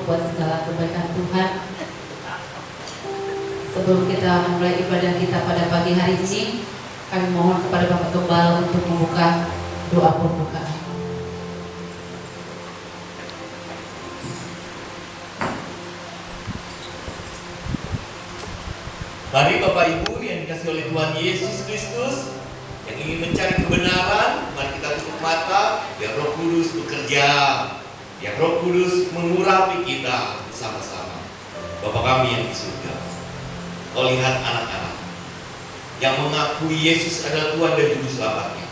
buat segala kebaikan Tuhan. Sebelum kita memulai ibadah kita pada pagi hari ini, kami mohon kepada Bapak Gembala untuk membuka doa pembukaan. Mari Bapak Ibu yang dikasihi oleh Tuhan Yesus Kristus, yang ingin mencari kebenaran, mari kita tutup mata, biar Roh Kudus bekerja, biar Roh Kudus mengurapi kita bersama-sama. Bapa kami yang di surga, Kau lihat anak-anak yang mengakui Yesus adalah Tuhan dan Juru Selamatnya.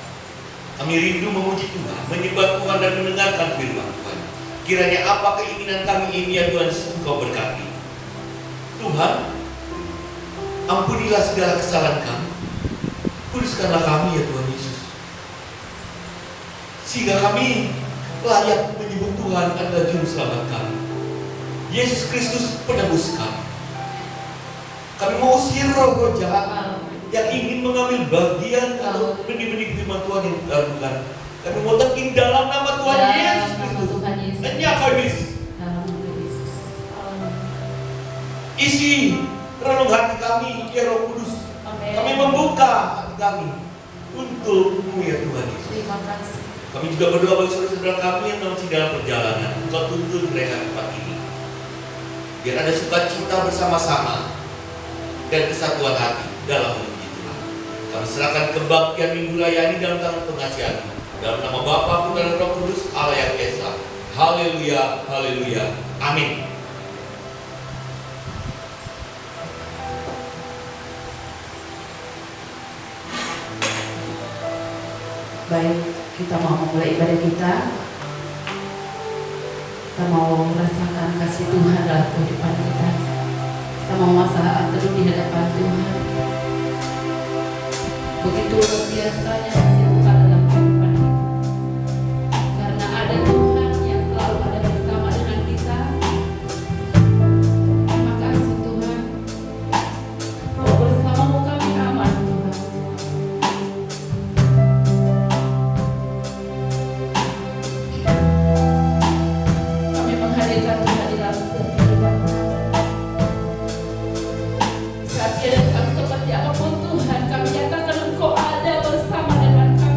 Kami rindu memuji Tuhan, menyembah Tuhan dan mendengarkan firman Tuhan. Kiranya apa keinginan kami ini ya Tuhan, Kau berkati. Tuhan, ampunilah segala kesalahan kami. Kuduskanlah kami ya Tuhan Yesus, sehingga kami layak menyebut Tuhan adalah Juru Selamat kami, Yesus Kristus penebus kami. Kami mau usir roh-roh jahat yang ingin mengambil bagian atau benih-benih firman Tuhan yang dilakukan. Kami mau tekin dalam nama Tuhan Yesus Kristus. Enyah habis. Isi renung hati kami ya Roh Kudus. Kami membuka hati kami untuk-Mu ya Tuhan Yesus. Terima kasih. Kami juga berdoa bagi saudara-saudara kami yang masih dalam perjalanan. Engkau tuntun mereka tempat ini, biar ada sukacita bersama-sama dan kesatuan hati dalam memuji Tuhan. Kami serahkan kebaktian minggu raya ini dalam tangan pengasihan-Mu. Dalam nama Bapa, Putra dan Roh Kudus, Allah yang Esa. Haleluya, haleluya, amin. Baik, kita mau memulai ibadah kita. Kita mau merasakan kasih Tuhan dalam kehidupan kita. Kita mau masa teduh di hadapan Tuhan. Begitu luar biasanya kasih Tuhan dalam kehidupan kita. Karena ada Tuhan yang selalu ada bersama dengan kita. Terima kasih Tuhan. Oh, bersamamu kami aman Tuhan. Kami menghadirkan Tuhan di dalam setiap kehidupan kami. Saat dia datang seperti apapun Tuhan, kami nyatakan Engkau ada bersama dengan kami.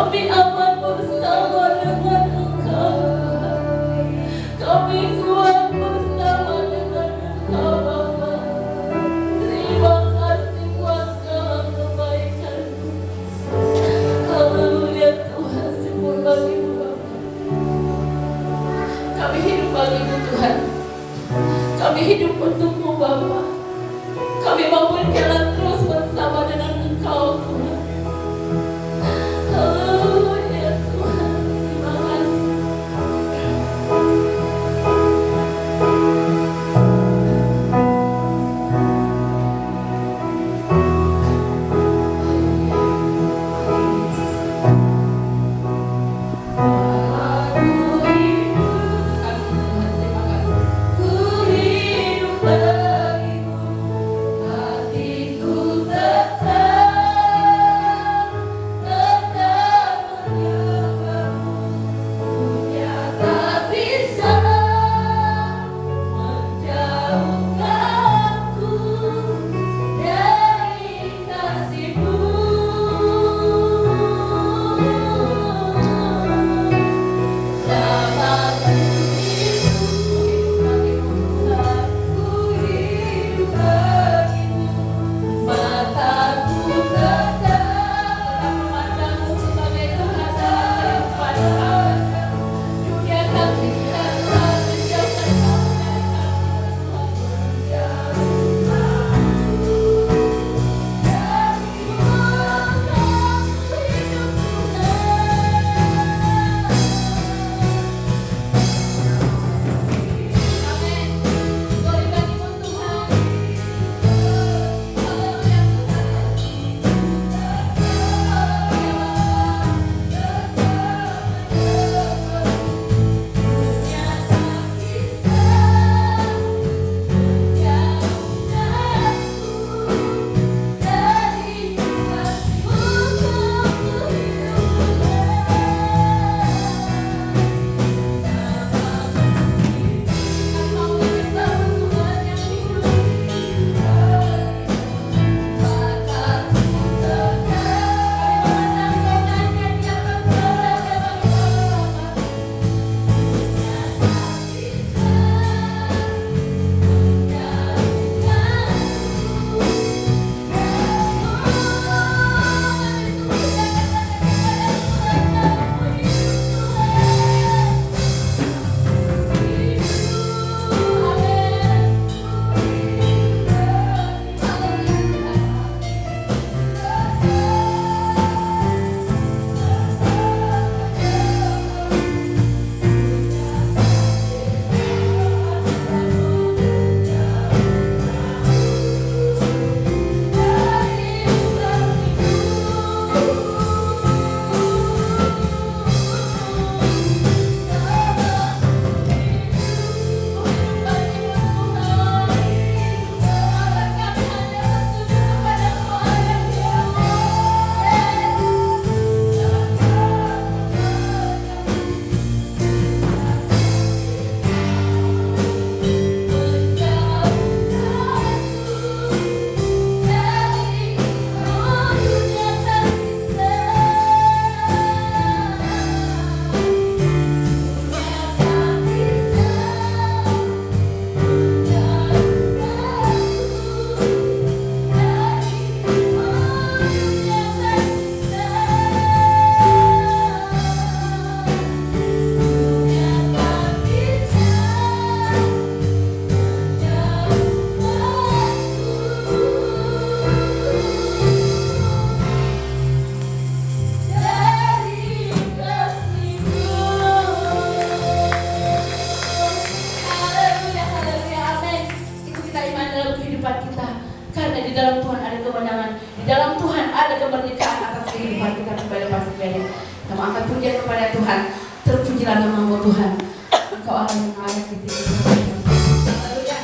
Kami aman bersama dengan Engkau, Tuhan. Kami kuat bersama dengan Engkau, Bapa. Terima kasih buat segala kebaikan-Mu. Haleluya Tuhan, syukur bagi-Mu, Bapa. Kami hidup bagi-Mu, Tuhan. Kami hidup untuk-Mu, Bapa. Kami mau berjalan terus bersama dengan Engkau, Tuhan. Haleluya Tuhan, terima kasih. Kamu angkat pujian kepada Tuhan. Terpujilah nama-Mu Tuhan. Engkau Allah yang layak dipuji. Haleluya.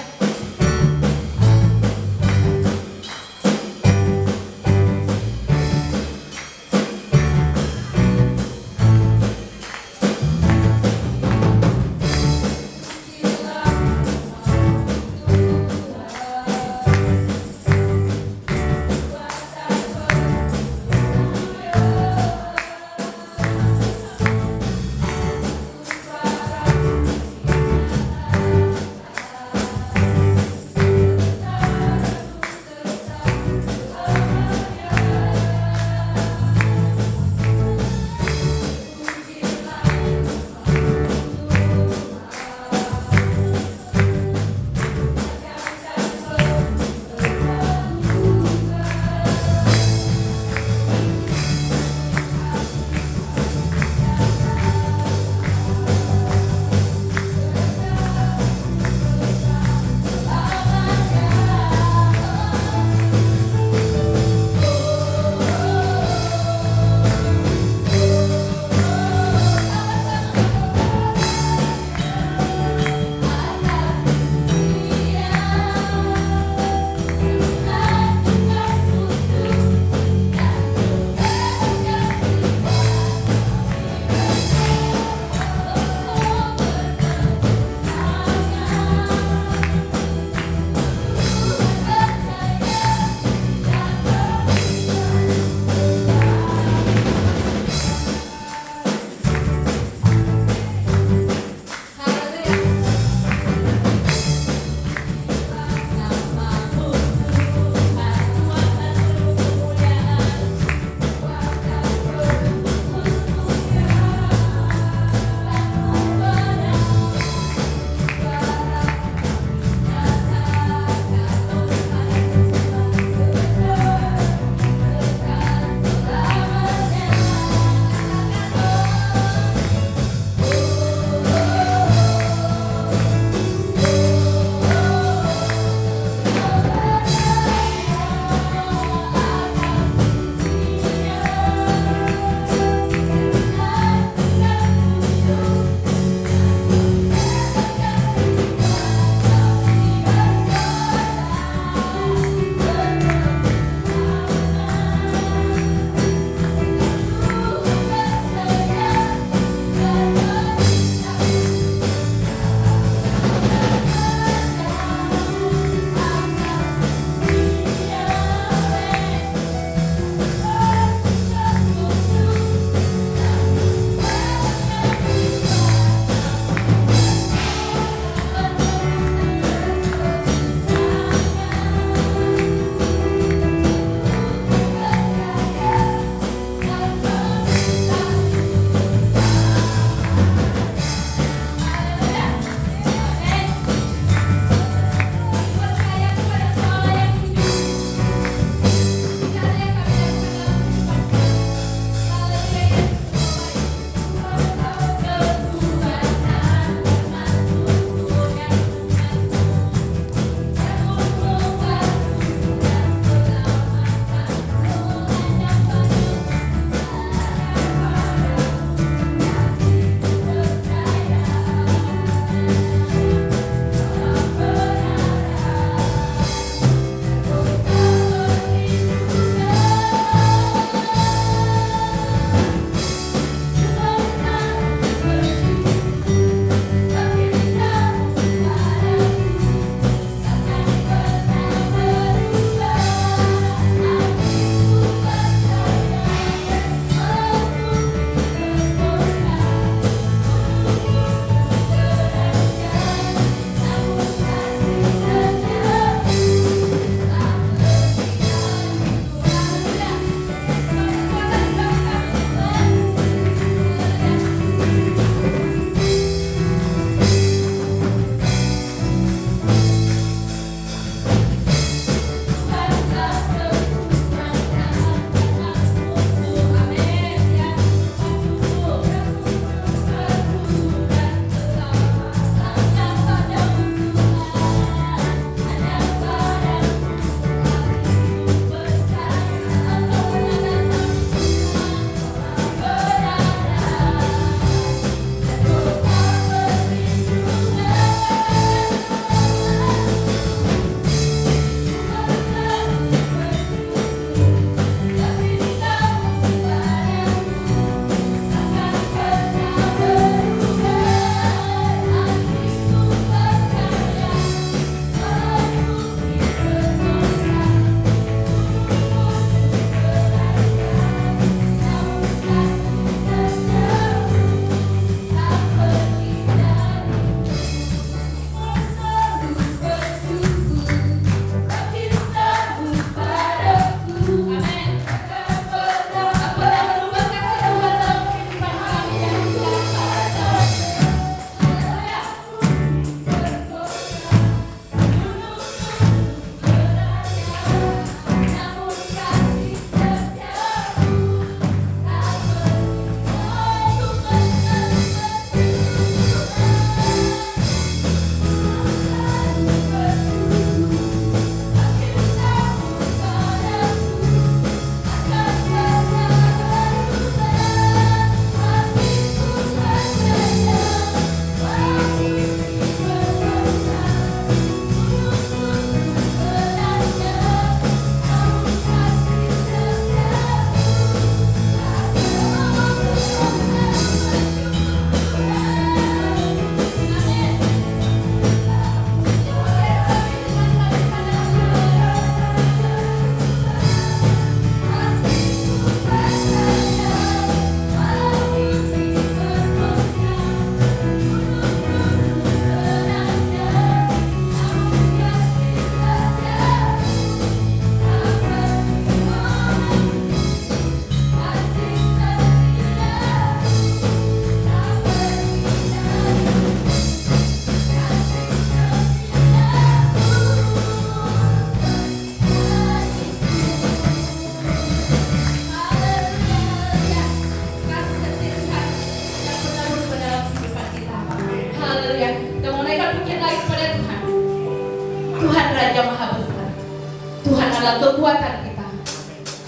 adalah kekuatan kita.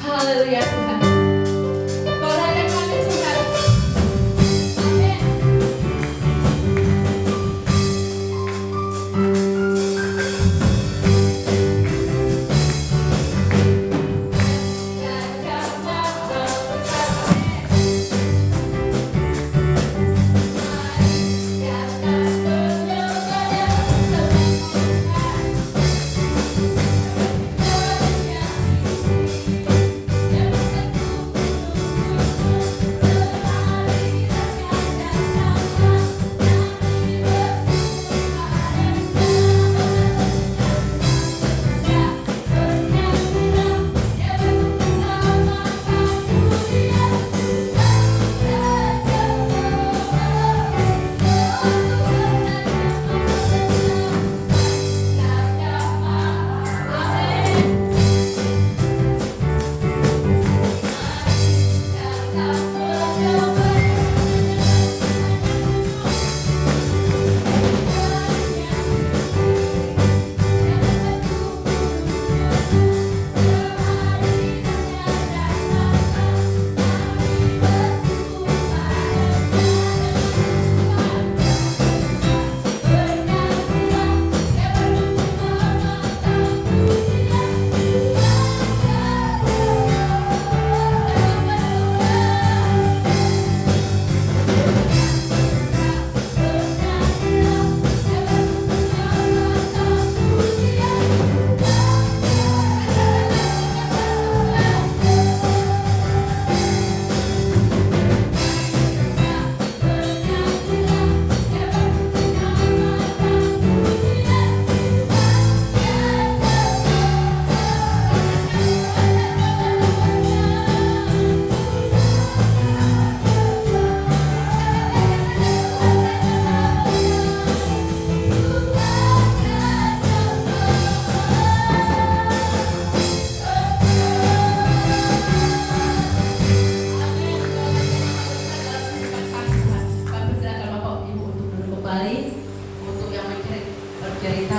Haleluya Tuhan. Berada kami Tuhan. Amin.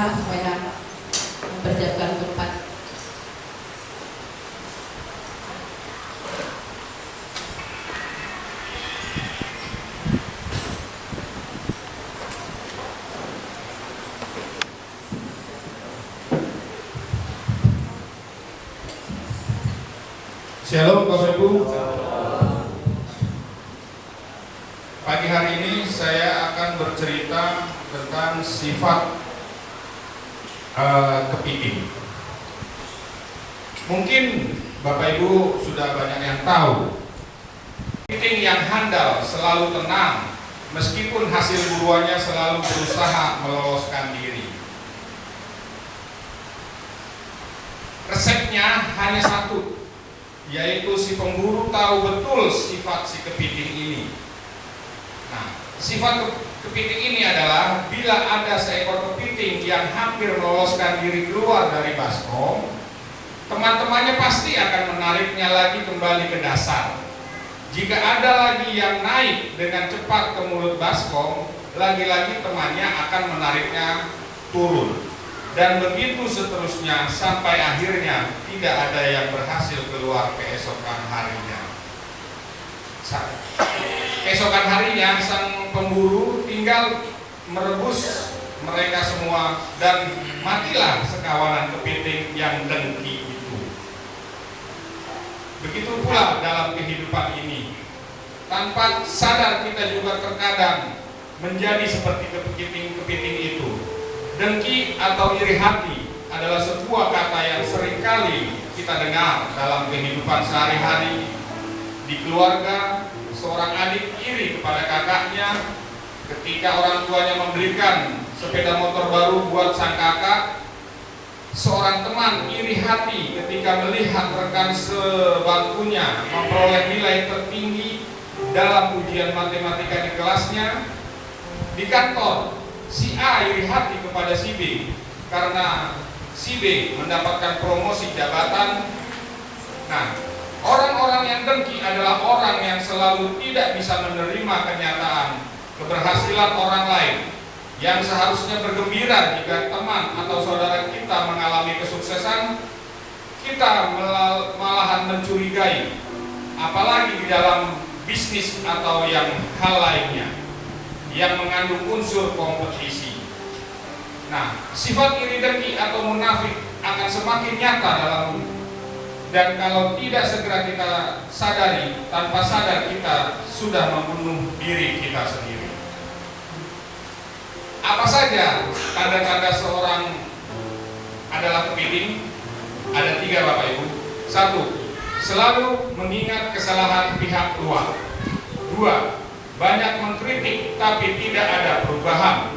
Supaya mempersiapkan tempat. Shalom Bapak Ibu. Pagi hari ini saya akan bercerita tentang sifat kepiting. Mungkin Bapak Ibu sudah banyak yang tahu, kepiting yang handal selalu tenang meskipun hasil buruannya selalu berusaha meloloskan diri. Resepnya hanya satu, yaitu si pemburu tahu betul sifat si kepiting ini. Nah, sifat kepiting ini adalah bila ada seekor kepiting yang hampir meloloskan diri keluar dari baskom, teman-temannya pasti akan menariknya lagi kembali ke dasar. Jika ada lagi yang naik dengan cepat ke mulut baskom, lagi-lagi temannya akan menariknya turun. Dan begitu seterusnya sampai akhirnya tidak ada yang berhasil keluar keesokan harinya. Keesokan harinya sang pemburu tinggal merebus mereka semua dan matilah sekawanan kepiting yang dengki itu. Begitu pula dalam kehidupan ini. Tanpa sadar kita juga terkadang menjadi seperti kepiting itu. Dengki atau iri hati adalah sebuah kata yang seringkali kita dengar dalam kehidupan sehari-hari. Di keluarga, seorang adik iri kepada kakaknya ketika orang tuanya memberikan sepeda motor baru buat sang kakak. Seorang teman iri hati ketika melihat rekan sebangkunya memperoleh nilai tertinggi dalam ujian matematika di kelasnya. Di kantor, si A iri hati kepada si B karena si B mendapatkan promosi jabatan. Nah, orang-orang yang dengki adalah orang yang selalu tidak bisa menerima kenyataan keberhasilan orang lain, yang seharusnya bergembira jika teman atau saudara kita mengalami kesuksesan. kita malahan mencurigai, apalagi di dalam bisnis atau yang hal lainnya yang mengandung unsur kompetisi. Nah, sifat iri dengki atau munafik akan semakin nyata dan kalau tidak segera kita sadari, tanpa sadar kita sudah membunuh diri kita sendiri. Apa saja tanda-tanda seorang adalah kepiting? Ada 3 Bapak Ibu. 1. Selalu mengingat kesalahan pihak luar. 2. Banyak mengkritik tapi tidak ada perubahan.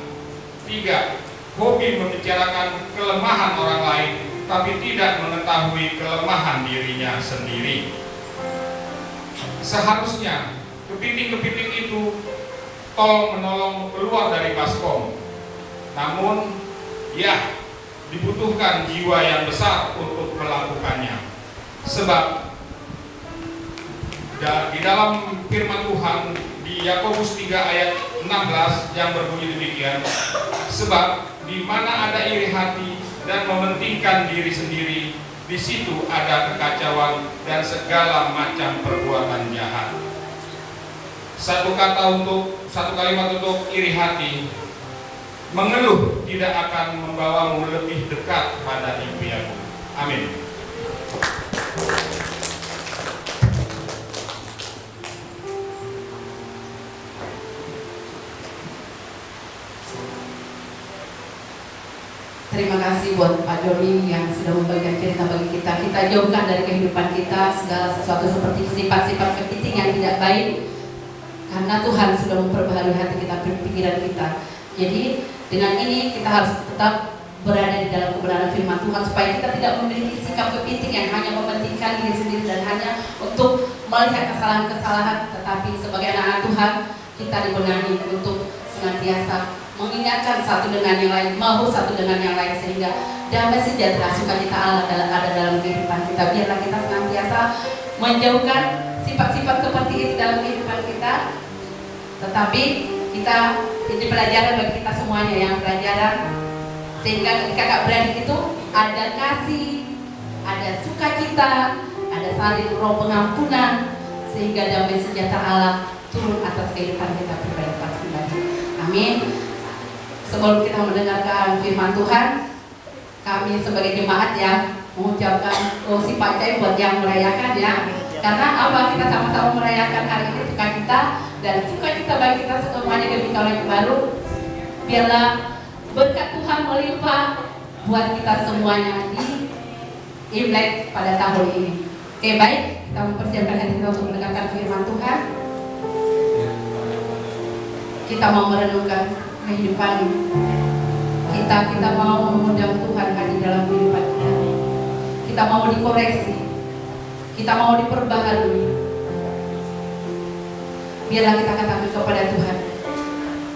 3. Hobi membicarakan kelemahan orang lain tapi tidak mengetahui kelemahan dirinya sendiri. Seharusnya kepiting-kepiting itu tolong menolong keluar dari baskom. Namun ya, dibutuhkan jiwa yang besar untuk melakukannya. Sebab di dalam firman Tuhan di Yakobus 3 ayat 16 yang berbunyi demikian, sebab di mana ada iri hati dan mementingkan diri sendiri, di situ ada kekacauan dan segala macam perbuatan jahat. Satu kalimat untuk iri hati: mengeluh tidak akan membawamu lebih dekat pada impianmu. Amin. Terima kasih buat Pak Joni yang sudah membagikan cerita bagi kita. Kita jauhkan dari kehidupan kita segala sesuatu seperti sifat-sifat kepiting yang tidak baik, karena Tuhan sudah memperbaharui hati kita, pikiran kita. Jadi dengan ini kita harus tetap berada di dalam kebenaran firman Tuhan, supaya kita tidak memiliki sikap kepiting yang hanya mementingkan diri sendiri dan hanya untuk melihat kesalahan-kesalahan. Tetapi sebagai anak-anak Tuhan, kita dibenahi untuk senantiasa mengingatkan satu dengan yang lain, mau satu dengan yang lain, sehingga damai sejahtera sukacita Allah ada dalam kehidupan kita. Biarlah kita senantiasa menjauhkan sifat-sifat seperti itu dalam kehidupan kita. Tetapi ini pelajaran bagi kita semuanya yang pelajaran, sehingga kakak beradik itu ada kasih, ada sukacita, ada saling roh pengampunan, sehingga damai sejahtera Allah turun atas kehidupan kita pribadi. Amin. Sebelum kita mendengarkan firman Tuhan, kami sebagai jemaat ya mengucapkan sifat Cai buat yang merayakan ya. Karena apa? Kita sama-sama merayakan hari ini sukacita, dan sukacita bagi kita semuanya demi tahun yang baru. Biarlah berkat Tuhan melimpah buat kita semuanya di Imlek pada tahun ini. Oke, baik, kita mempersiapkan hati kita untuk mendengarkan firman Tuhan. Kita mau merenungkan kehidupan kita mau mengundang Tuhan hadir dalam kehidupan kita. Kita mau dikoreksi, kita mau diperbaharui. Biarlah kita katakan kepada Tuhan,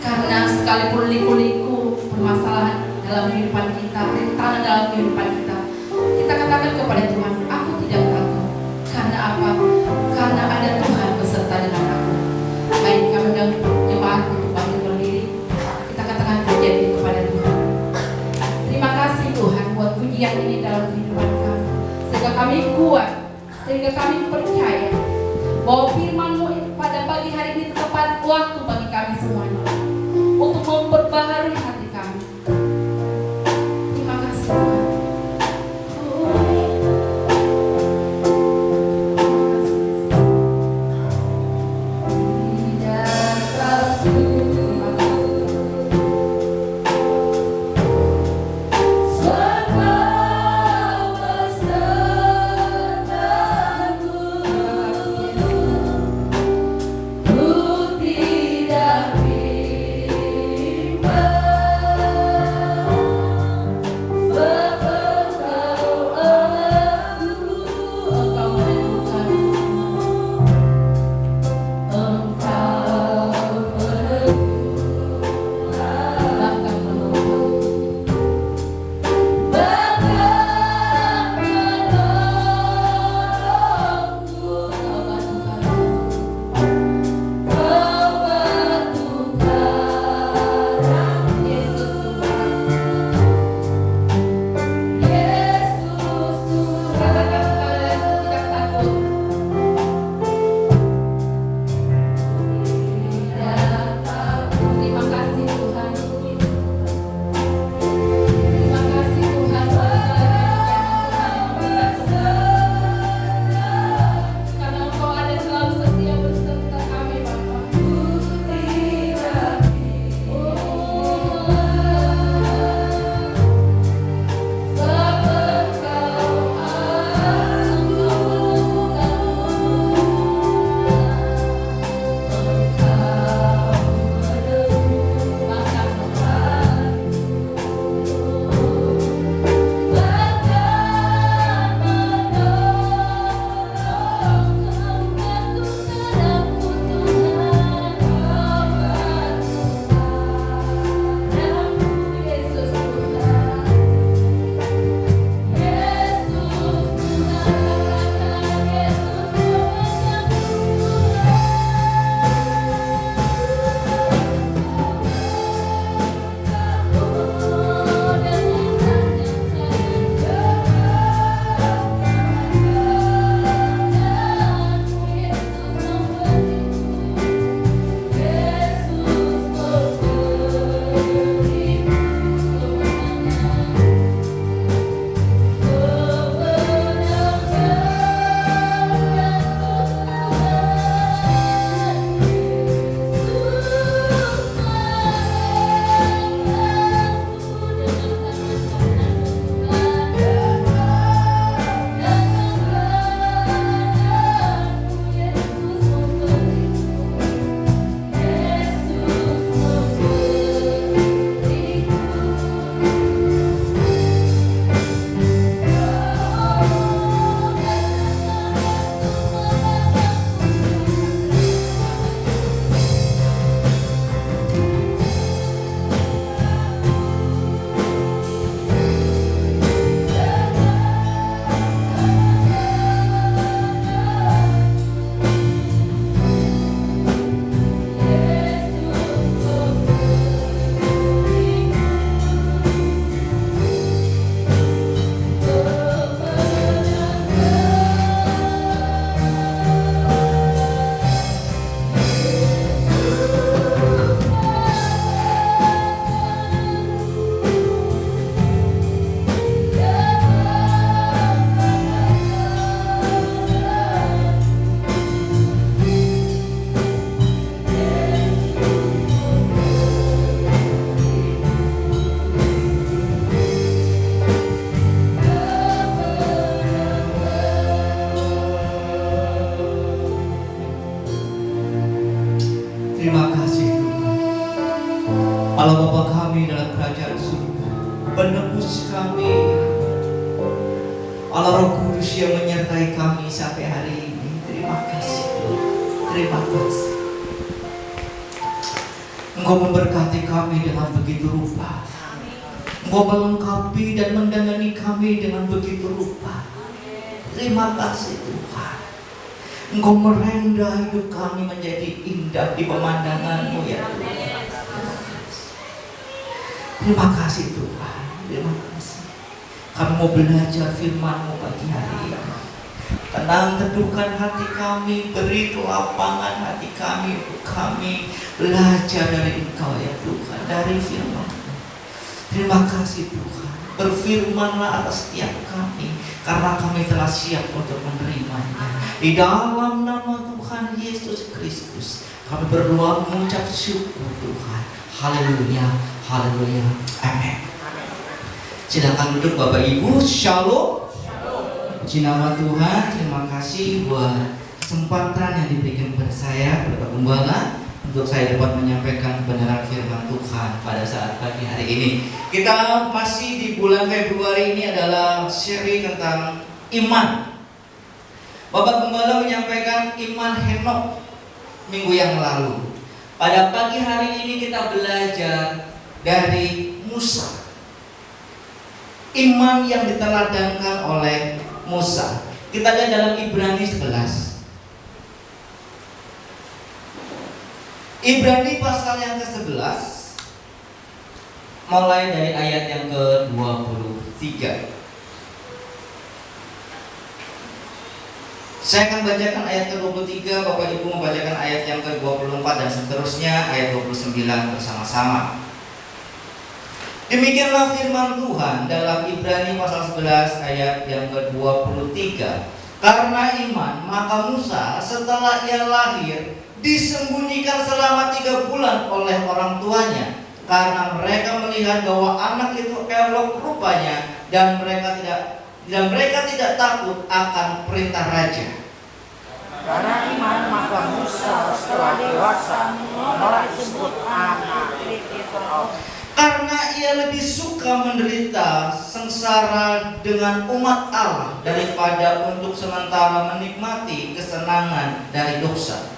karena sekalipun liku-liku permasalahan dalam kehidupan kita, rintangan dalam kehidupan kita, kita katakan kepada Tuhan, aku tidak takut. Karena apa? Karena ada Tuhan beserta dengan aku. Baik, kami undang jemaat untuk bangkit berdiri. Kita katakan pujian ini kepada Tuhan. Terima kasih Tuhan buat pujian ini dalam kehidupan kami, sehingga kami kuat, sehingga kami percaya bahwa firman-Mu pada pagi hari ini tepat waktu bagi kami semuanya untuk memperbaharui hati kami. Terima kasih Tuhan. Tidak Terima kasih Tuhan. Allah Bapa kami dalam kerajaan surga, penebus kami, Allah Roh Kudus yang menyertai kami sampai hari ini. Terima kasih Tuhan. Terima kasih. Engkau memberkati kami dengan begitu rupa. Engkau melengkapi dan mendengani kami dengan begitu rupa. Terima kasih Tuhan. Engkau merendah hidup kami menjadi indah di pemandangan-Mu ya Tuhan. Terima kasih Tuhan. Terima kasih. Kami mau belajar firman-Mu pagi hari ini. Tenang teduhkan hati kami, beri kelapangan hati kami untuk kami belajar dari Engkau ya Tuhan, dari firman-Mu. Terima kasih Tuhan. Berfirmanlah atas setiap kami, karena kami telah siap untuk menerimanya. Di dalam nama Tuhan Yesus Kristus kami berdoa mengucap syukur Tuhan. Haleluya, haleluya, amin. Silakan duduk Bapak Ibu. Shalom. Puji nama Tuhan. Terima kasih buat kesempatan yang diberikan kepada saya, Bapak Gembala, untuk saya dapat menyampaikan kebenaran firman Tuhan pada saat pagi hari ini. Kita masih di bulan Februari, ini adalah seri tentang iman. Bapak Gembala menyampaikan iman Henok minggu yang lalu. Pada pagi hari ini kita belajar dari Musa. Iman yang diteladankan oleh Musa. Kita lihat dalam Ibrani 11. Ibrani pasal yang ke-11, mulai dari ayat yang ke-23. Saya akan bacakan ayat ke-23, Bapak Ibu membacakan ayat yang ke-24 dan seterusnya, ayat 29 bersama-sama. Demikianlah firman Tuhan dalam Ibrani pasal 11 ayat yang ke-23. Karena iman, maka Musa setelah ia lahir disembunyikan selama 3 bulan oleh orang tuanya, karena mereka melihat bahwa anak itu elok rupanya dan mereka tidak takut akan perintah raja. Karena iman maka Musa setelah dewasa menolak disebut anak. Karena ia lebih suka menderita sengsara dengan umat Allah daripada untuk sementara menikmati kesenangan dari dosa.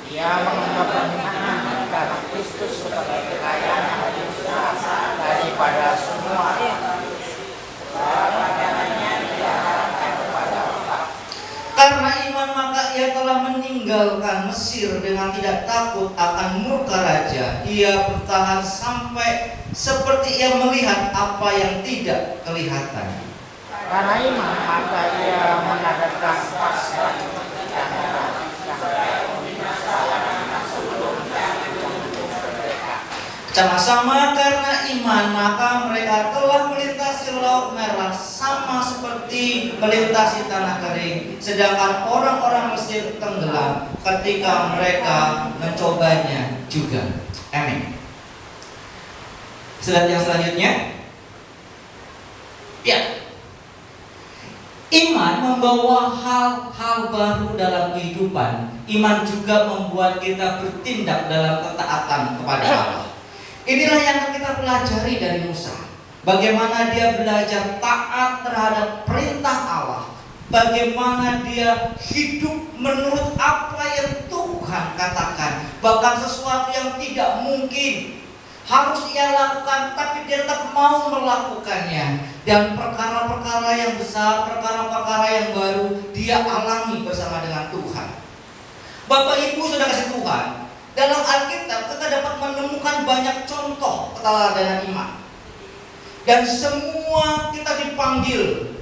Ia menganggap penghinaan karena Kristus sebagai kekayaan yang lebih besar daripada semua. Karena iman maka ia telah meninggalkan Mesir dengan tidak takut akan murka raja. Ia bertahan sampai seperti ia melihat apa yang tidak kelihatan. Karena iman maka ia mengadakan Paskah Sama-sama karena iman maka mereka telah melintasi Laut Merah sama seperti melintasi tanah kering, sedangkan orang-orang Mesir tenggelam ketika mereka mencobanya juga. Amin. Slide yang selanjutnya. Ya. Iman membawa hal-hal baru dalam kehidupan. Iman juga membuat kita bertindak dalam ketaatan kepada Allah. Inilah yang akan kita pelajari dari Musa. Bagaimana dia belajar taat terhadap perintah Allah. Bagaimana dia hidup menurut apa yang Tuhan katakan. Bahkan sesuatu yang tidak mungkin harus ia lakukan, tapi dia tetap mau melakukannya. Dan perkara-perkara yang besar, perkara-perkara yang baru dia alami bersama dengan Tuhan. Bapak Ibu sudah kasih Tuhan. Dalam Alkitab kita dapat menemukan banyak contoh keteladanan iman. Dan semua kita dipanggil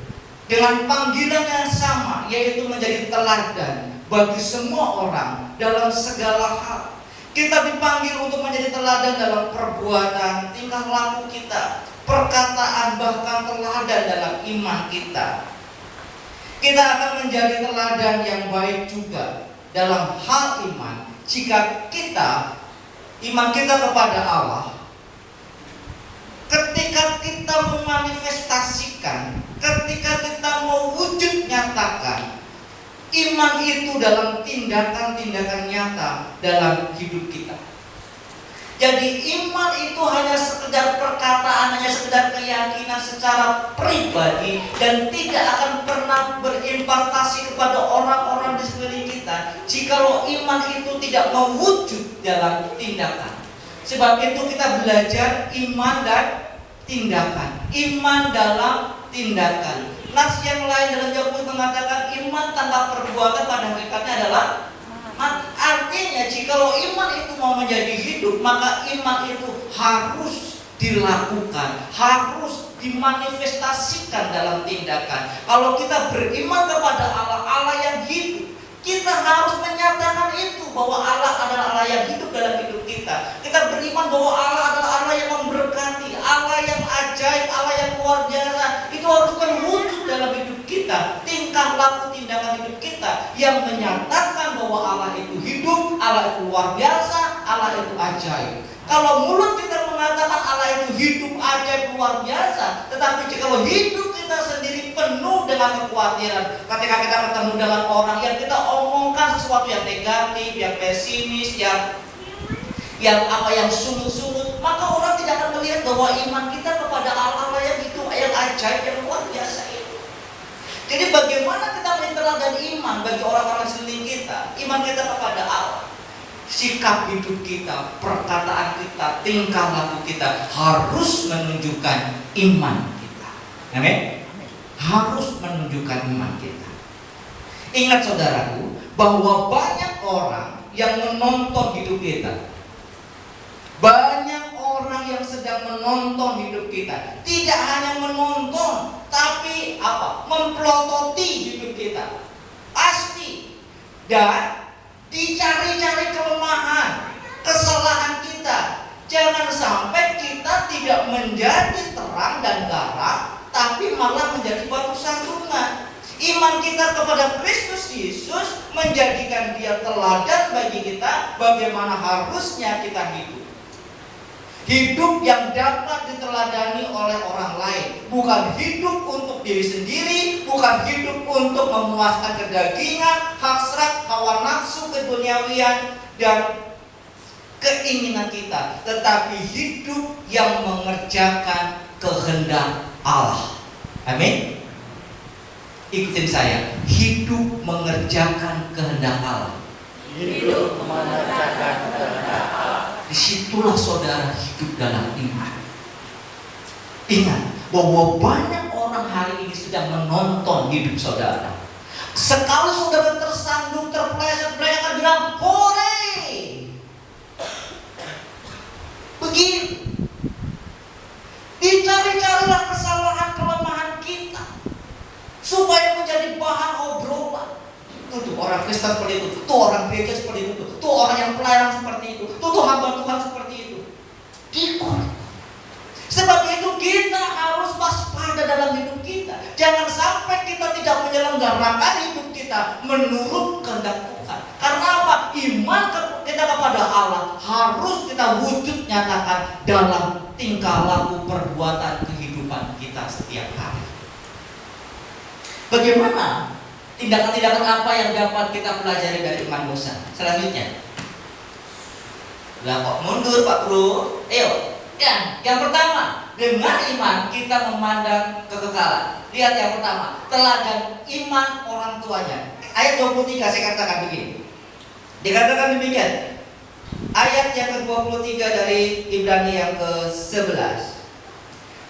dengan panggilan yang sama, yaitu menjadi teladan bagi semua orang dalam segala hal. Kita dipanggil untuk menjadi teladan dalam perbuatan, tingkah laku kita, perkataan, bahkan teladan dalam iman kita. Kita akan menjadi teladan yang baik juga dalam hal iman jika iman kita kepada Allah, ketika kita memanifestasikan, ketika kita mau wujud nyatakan iman itu dalam tindakan-tindakan nyata dalam hidup kita. Jadi iman itu hanya sekedar perkataan, hanya sekedar keyakinan secara pribadi dan tidak akan pernah berimpartasi kepada orang-orang di sekeliling kita jikalau iman itu tidak mewujud dalam tindakan. Sebab itu kita belajar iman dan tindakan. Iman dalam tindakan. Nas yang lain dalam Yakobus mengatakan iman tanpa perbuatan pada hakikatnya adalah mati. Artinya jikalau iman itu mau menjadi hidup, maka iman itu harus dilakukan, harus dimanifestasikan dalam tindakan. Kalau kita beriman kepada Allah, Allah yang hidup, kita harus menyatakan itu bahwa Allah adalah Allah yang hidup dalam hidup kita. Kita beriman bahwa Allah adalah Allah yang memberkati, Allah yang ajaib, Allah yang luar biasa. Itu harus terwujud dalam hidup kita. Tingkah laku tindakan hidup kita yang menyatakan bahwa Allah itu hidup, Allah itu luar biasa, Allah itu ajaib. Kalau mulut kita mengatakan Allah itu hidup, ajaib, luar biasa, tetapi jika hidup kita sendiri penuh dengan kekhawatiran, ketika kita bertemu dengan orang yang kita omongkan sesuatu yang negatif, yang pesimis, yang sungguh-sungguh, maka orang tidak akan melihat bahwa iman kita kepada Allah yang hidup, yang ajaib, yang luar biasa itu. Jadi bagaimana kita meniteladan iman bagi orang-orang sekeliling kita? Iman kita kepada Allah. Sikap hidup kita, perkataan kita, tingkah laku kita harus menunjukkan iman kita. Amin. Harus menunjukkan iman kita. Ingat saudaraku, bahwa banyak orang yang menonton hidup kita. Banyak orang yang sedang menonton hidup kita. Tidak hanya menonton, tapi mempelototi hidup kita. Pasti. Dan dicari-cari kelemahan, kesalahan kita. Jangan sampai kita tidak menjadi terang dan garam, tapi malah menjadi batu sandungan. Iman kita kepada Kristus Yesus menjadikan Dia teladan bagi kita bagaimana harusnya kita hidup. Hidup yang dapat diteladani oleh orang lain. Bukan hidup untuk diri sendiri, bukan hidup untuk memuaskan kedagingan, hasrat, hawa nafsu, keduniawian, dan keinginan kita, tetapi hidup yang mengerjakan kehendak Allah. Amin. Ikutin saya. Hidup mengerjakan kehendak Allah. Hidup mengerjakan kehendak Allah. Disitulah saudara hidup dalam iman. Ingat bahwa banyak orang hari ini sedang menonton hidup saudara. Sekali saudara tersandung, terpeleset, mereka akan bilang hore. Begini. Dicari-carilah kesalahan kelemahan kita supaya menjadi bahan obrolan. Tuh orang Kristen seperti itu, tuh orang gereja seperti itu, tuh orang yang pelayanan seperti itu, tuh hamba Tuhan seperti itu. Dikorek. Sebab itu kita harus waspada dalam hidup kita. Jangan sampai kita tidak menyelenggarakan hidup kita menurut kehendak Tuhan. Karena apa? Iman kita kepada Allah harus kita wujud nyatakan dalam tingkah laku, perbuatan, kehidupan kita setiap hari. Bagaimana tindakan-tindakan apa yang dapat kita pelajari dari iman Musa? Selanjutnya, lah kok mundur Pak Bro? Ayo, ya, yang pertama, dengan iman kita memandang kekekalan. Lihat yang pertama, teladan iman orang tuanya. Ayat 23 saya katakan begini. Dikatakan demikian. Ayat yang ke-23 dari Ibrani yang ke-11.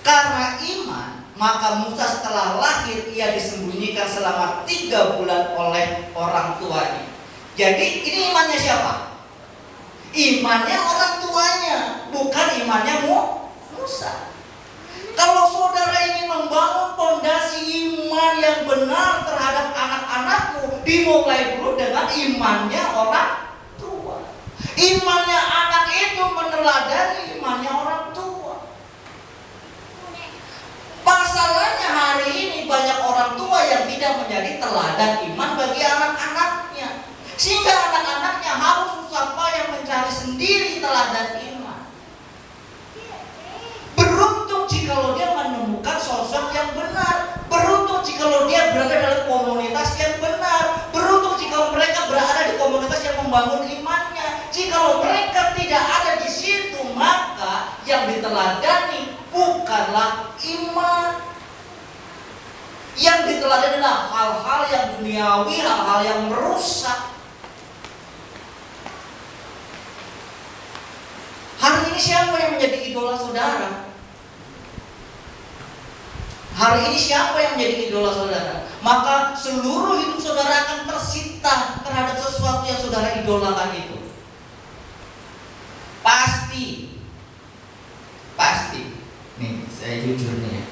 Karena iman, maka Musa setelah lahir ia disembunyikan selama 3 bulan oleh orang tuanya. Jadi ini imannya siapa? Imannya orang tuanya, bukan imannya Musa. Kalau saudara ingin membangun fondasi iman yang benar terhadap anak-anakmu, dimulai dulu dengan imannya orang tua. Imannya anak itu meneladani imannya orang tua. Masalahnya hari ini banyak orang tua yang tidak menjadi teladan iman bagi anak-anaknya, sehingga anak-anaknya harus susah payah mencari sendiri teladan iman. Beruntung jikalau dia menemukan sosok yang benar. Beruntung jikalau dia berada dalam komunitas yang benar. Beruntung jikalau mereka berada di komunitas yang membangun imannya. Jikalau mereka tidak ada di situ, yang diteladani bukanlah iman. Yang diteladani adalah hal-hal yang duniawi, hal-hal yang merusak. Hari ini siapa yang menjadi idola saudara? Hari ini siapa yang menjadi idola saudara? Maka seluruh hidup saudara akan tersita terhadap sesuatu yang saudara idolakan itu. Pasti. Nih, saya jujur nih ya.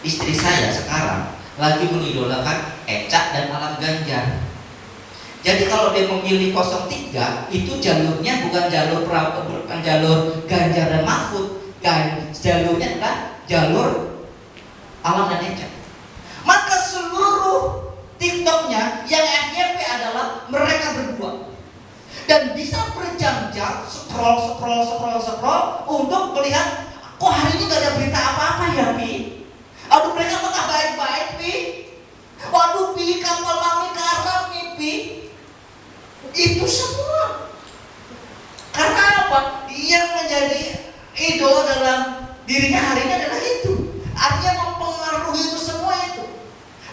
Istri saya sekarang lagi mengidolakan Ecak dan Alam Ganjar. Jadi kalau dia memilih 03, itu jalurnya bukan jalur Ganjar dan Mahfud, jalurnya adalah jalur Alam dan Ecak. Maka seluruh TikToknya yang FYP adalah mereka berdua, dan bisa berjam-jam scroll untuk melihat, kok hari ini gak ada berita apa-apa ya Pi? Aduh, mereka mah baik-baik Pi. Waduh Pi, kapal mami karam nih Pi. Itu semua karena apa? Yang menjadi idola dalam dirinya hari ini adalah itu. Artinya mempengaruhi itu semua itu.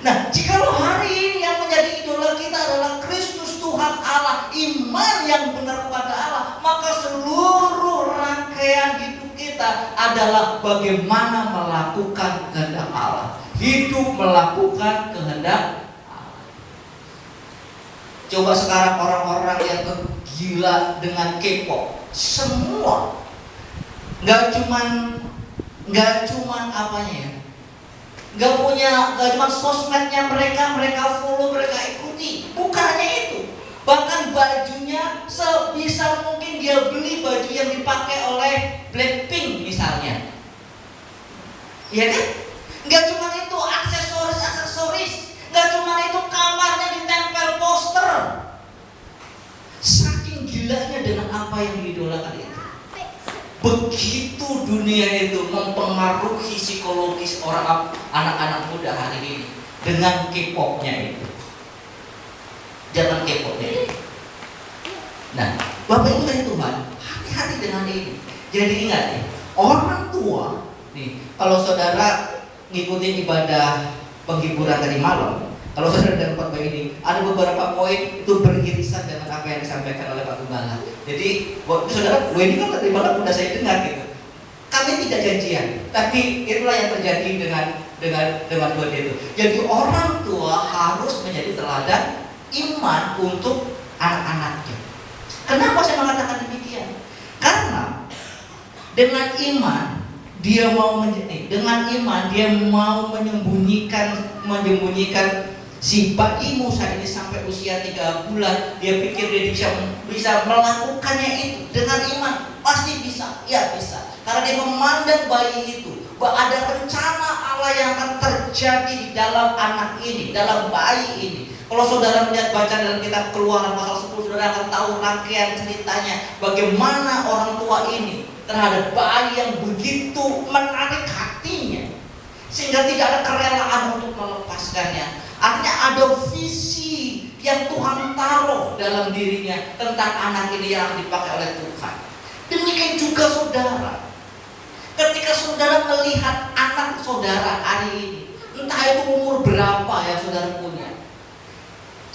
Nah, jikalau hari ini yang menjadi idola kita adalah Kristus Tuhan Allah, iman yang benar kepada Allah, maka seluruh rangkaian hidup kita adalah bagaimana melakukan kehendak Allah. Hidup melakukan kehendak Allah. Coba sekarang orang-orang yang gila dengan K-pop, semua nggak cuman apanya ya, nggak cuman sosmednya mereka follow, mereka ikuti, bukan hanya itu, bahkan bajunya sebisa mungkin dia beli baju yang dipakai oleh Blackpink misalnya, ya kan? Nggak cuma itu, aksesoris, nggak cuma itu, kamarnya ditempel poster. Saking gilanya dengan apa yang diidolakan itu. Begitu dunia itu mempengaruhi psikologis anak-anak muda hari ini dengan K-popnya itu. Jangan K-popnya itu. Nah, Bapak Ibu dari Tuhan, hati-hati dengan ini. Jadi ingat nih, orang tua nih, kalau saudara ngikutin ibadah penghiburan tadi malam, kalau saudara dapat khotbah ini, ada beberapa poin itu beririsan dengan apa yang disampaikan oleh Pak Gembala. Jadi, saudara, ini kan tadi malam udah saya dengar gitu. Kami tidak janjian, tapi itulah yang terjadi dengan buat itu. Jadi orang tua harus menjadi teladan iman untuk anak-anaknya. Kenapa saya mengatakan demikian? Karena dengan iman dia mau menyembunyikan si bayi Musa ini sampai usia 3 bulan. Dia pikir dia bisa melakukannya itu dengan iman. Pasti bisa, ya bisa. Karena dia memandang bayi itu, bahwa ada rencana Allah yang akan terjadi di dalam anak ini, dalam bayi ini. Kalau saudara melihat baca dalam kitab Keluaran pasal 10, saudara akan tahu rangkaian ceritanya bagaimana orang tua ini terhadap bayi yang begitu menarik hatinya, sehingga tidak ada kerelaan untuk melepaskannya. Artinya ada visi yang Tuhan taruh dalam dirinya tentang anak ini yang akan dipakai oleh Tuhan. Demikian juga saudara, ketika saudara melihat anak saudara hari ini, entah itu umur berapa yang saudara punya,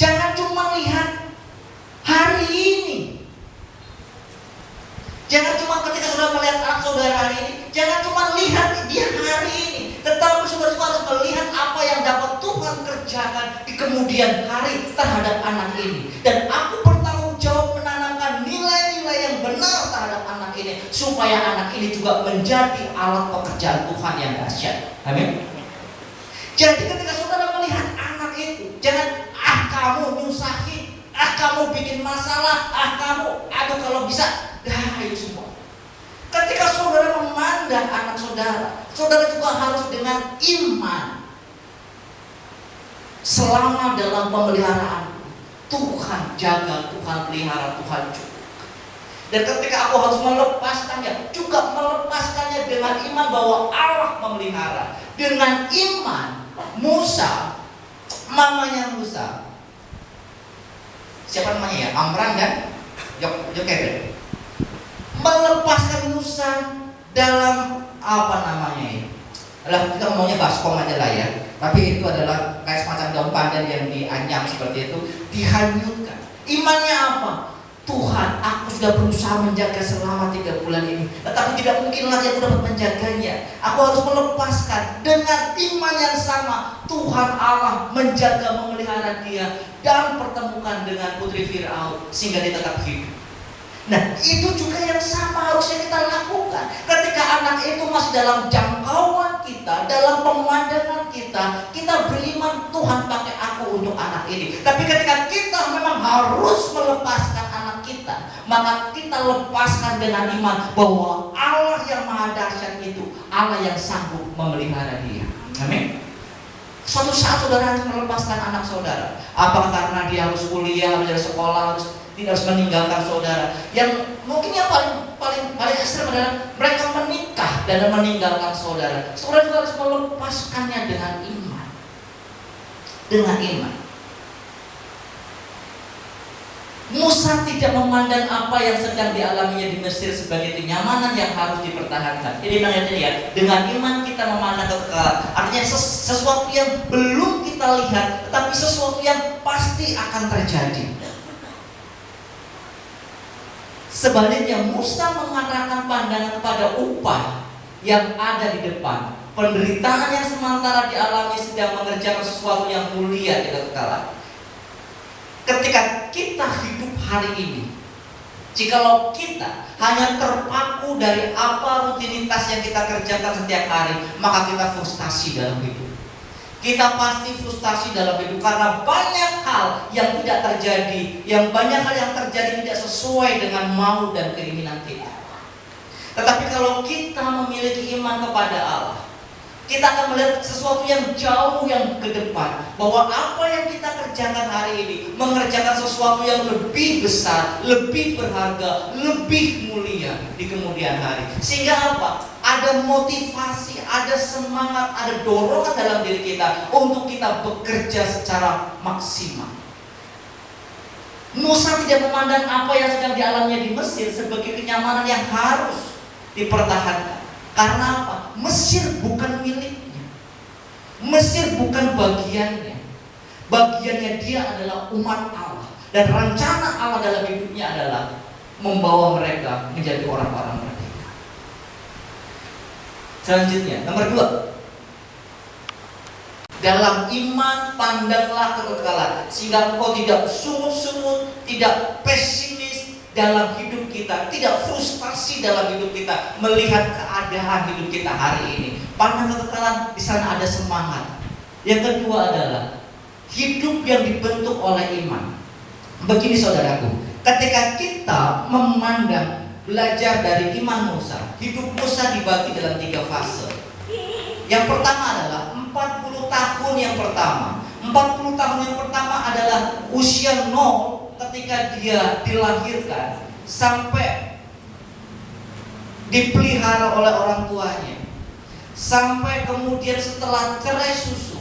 jangan cuma lihat hari ini. Jangan cuma ketika saudara melihat anak saudara hari ini, jangan cuma lihat dia hari ini, tetapi saudara harus melihat apa yang dapat Tuhan kerjakan di kemudian hari terhadap anak ini. Dan aku bertanggung jawab menanamkan nilai-nilai yang benar terhadap anak ini, supaya anak ini juga menjadi alat pekerjaan Tuhan yang dahsyat. Amin. Jadi ketika saudara melihat anak itu, jangan kamu nyusahin, kamu bikin masalah, kamu aduh kalau bisa, itu semua. Ketika saudara memandang anak saudara, saudara juga harus dengan iman. Selama dalam pemeliharaan, Tuhan jaga, Tuhan pelihara, Tuhan juga. Dan ketika aku harus melepaskannya, juga melepaskannya dengan iman bahwa Allah memelihara. Dengan iman, Musa, mamanya Musa, siapa namanya ya? Amran dan Yokebed, melepaskan Musa dalam apa namanya ya? Lah kita ngomongnya baskom aja lah ya. Tapi itu adalah kayak semacam daun pandan yang dianyam seperti itu, dihanyutkan. Imannya apa? Tuhan, aku sudah berusaha menjaga selama 3 bulan ini, tetapi tidak mungkin lagi aku dapat menjaganya. Aku harus melepaskan. Dengan iman yang sama, Tuhan Allah menjaga, memelihara dia dan pertemukan dengan putri Firaun sehingga dia tetap hidup. Nah, itu juga yang sama harusnya kita lakukan. Ketika anak itu masih dalam jangkauan kita, dalam pemandangan kita, kita beriman, Tuhan pakai aku untuk anak ini. Tapi ketika kita memang harus melepaskan anak kita, maka kita lepaskan dengan iman bahwa Allah yang maha dahsyat itu Allah yang sanggup memelihara dia. Amin. Suatu saat saudara harus melepaskan anak saudara. Apakah karena dia harus kuliah, harus dari sekolah, tidak harus meninggalkan saudara. Yang mungkin yang paling ekstrem adalah mereka menikah dan meninggalkan saudara. Saudara juga harus melepaskannya dengan iman. Dengan iman. Musa tidak memandang apa yang sedang dialaminya di Mesir sebagai kenyamanan yang harus dipertahankan. Jadi makanya ya, dengan iman kita memandang kekekalan. Artinya sesuatu yang belum kita lihat, tetapi sesuatu yang pasti akan terjadi. Sebaliknya Musa mengarahkan pandangan kepada upah yang ada di depan. Penderitaan yang sementara dialami sedang mengerjakan sesuatu yang mulia di kekekalan. Ketika kita hidup hari ini, jikalau kita hanya terpaku dari apa rutinitas yang kita kerjakan setiap hari, maka kita frustasi dalam hidup. Kita pasti frustasi dalam hidup karena banyak hal yang tidak terjadi, yang banyak hal yang terjadi tidak sesuai dengan mau dan keinginan kita. Tetapi kalau kita memiliki iman kepada Allah, kita akan melihat sesuatu yang jauh yang ke depan, bahwa apa yang kita kerjakan hari ini mengerjakan sesuatu yang lebih besar, lebih berharga, lebih mulia di kemudian hari. Sehingga apa? Ada motivasi, ada semangat, ada dorongan dalam diri kita untuk kita bekerja secara maksimal. Musa tidak memandang apa yang sedang dialaminya di Mesir sebagai kenyamanan yang harus dipertahankan. Karena apa? Mesir bukan miliknya. Mesir bukan bagiannya. Bagiannya dia adalah umat Allah. Dan rencana Allah dalam hidupnya adalah membawa mereka menjadi orang-orang merdeka. Selanjutnya, nomor 2. Dalam iman pandanglah kekekalan, sehingga engkau tidak sungut-sungut, tidak pesimis dalam hidup kita, tidak frustasi dalam hidup kita melihat keadaan hidup kita hari ini. Pandang kekekalan, di sana ada semangat. Yang kedua adalah hidup yang dibentuk oleh iman. Begini saudaraku, ketika kita memandang, belajar dari iman Musa, hidup Musa dibagi dalam 3 fase. Yang pertama adalah 40 tahun yang pertama. 40 tahun yang pertama adalah usia 0 ketika dia dilahirkan sampai dipelihara oleh orang tuanya, sampai kemudian setelah cerai susu.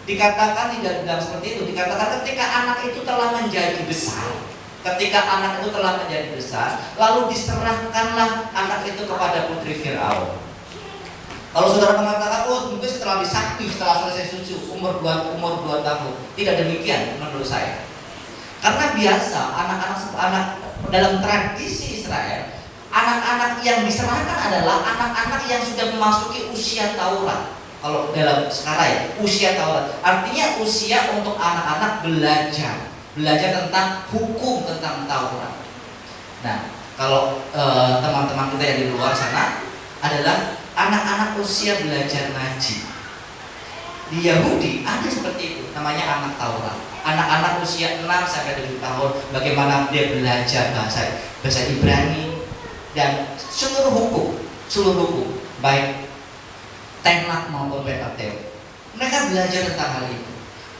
Dikatakan tidak bilang seperti itu, dikatakan ketika anak itu telah menjadi besar. Ketika anak itu telah menjadi besar, lalu diserahkanlah anak itu kepada putri Firaun. Kalau saudara mengatakan, oh mungkin setelah disakti, setelah selesai susu, umur 2 tahun. Tidak demikian menurut saya. Karena biasa anak-anak dalam tradisi Israel, anak-anak yang diserahkan adalah anak-anak yang sudah memasuki usia Taurat. Kalau dalam sekarang ya, usia Taurat. Artinya usia untuk anak-anak belajar tentang hukum, tentang Taurat. Nah, kalau teman-teman kita yang di luar sana adalah anak-anak usia belajar ngaji. Di Yahudi ada seperti itu, namanya anak Taurat. Anak-anak usia 6 sampai 7 tahun, bagaimana dia belajar bahasa Ibrani dan seluruh hukum, baik Tanakh maupun Pentateuch. Mereka belajar tentang hal itu.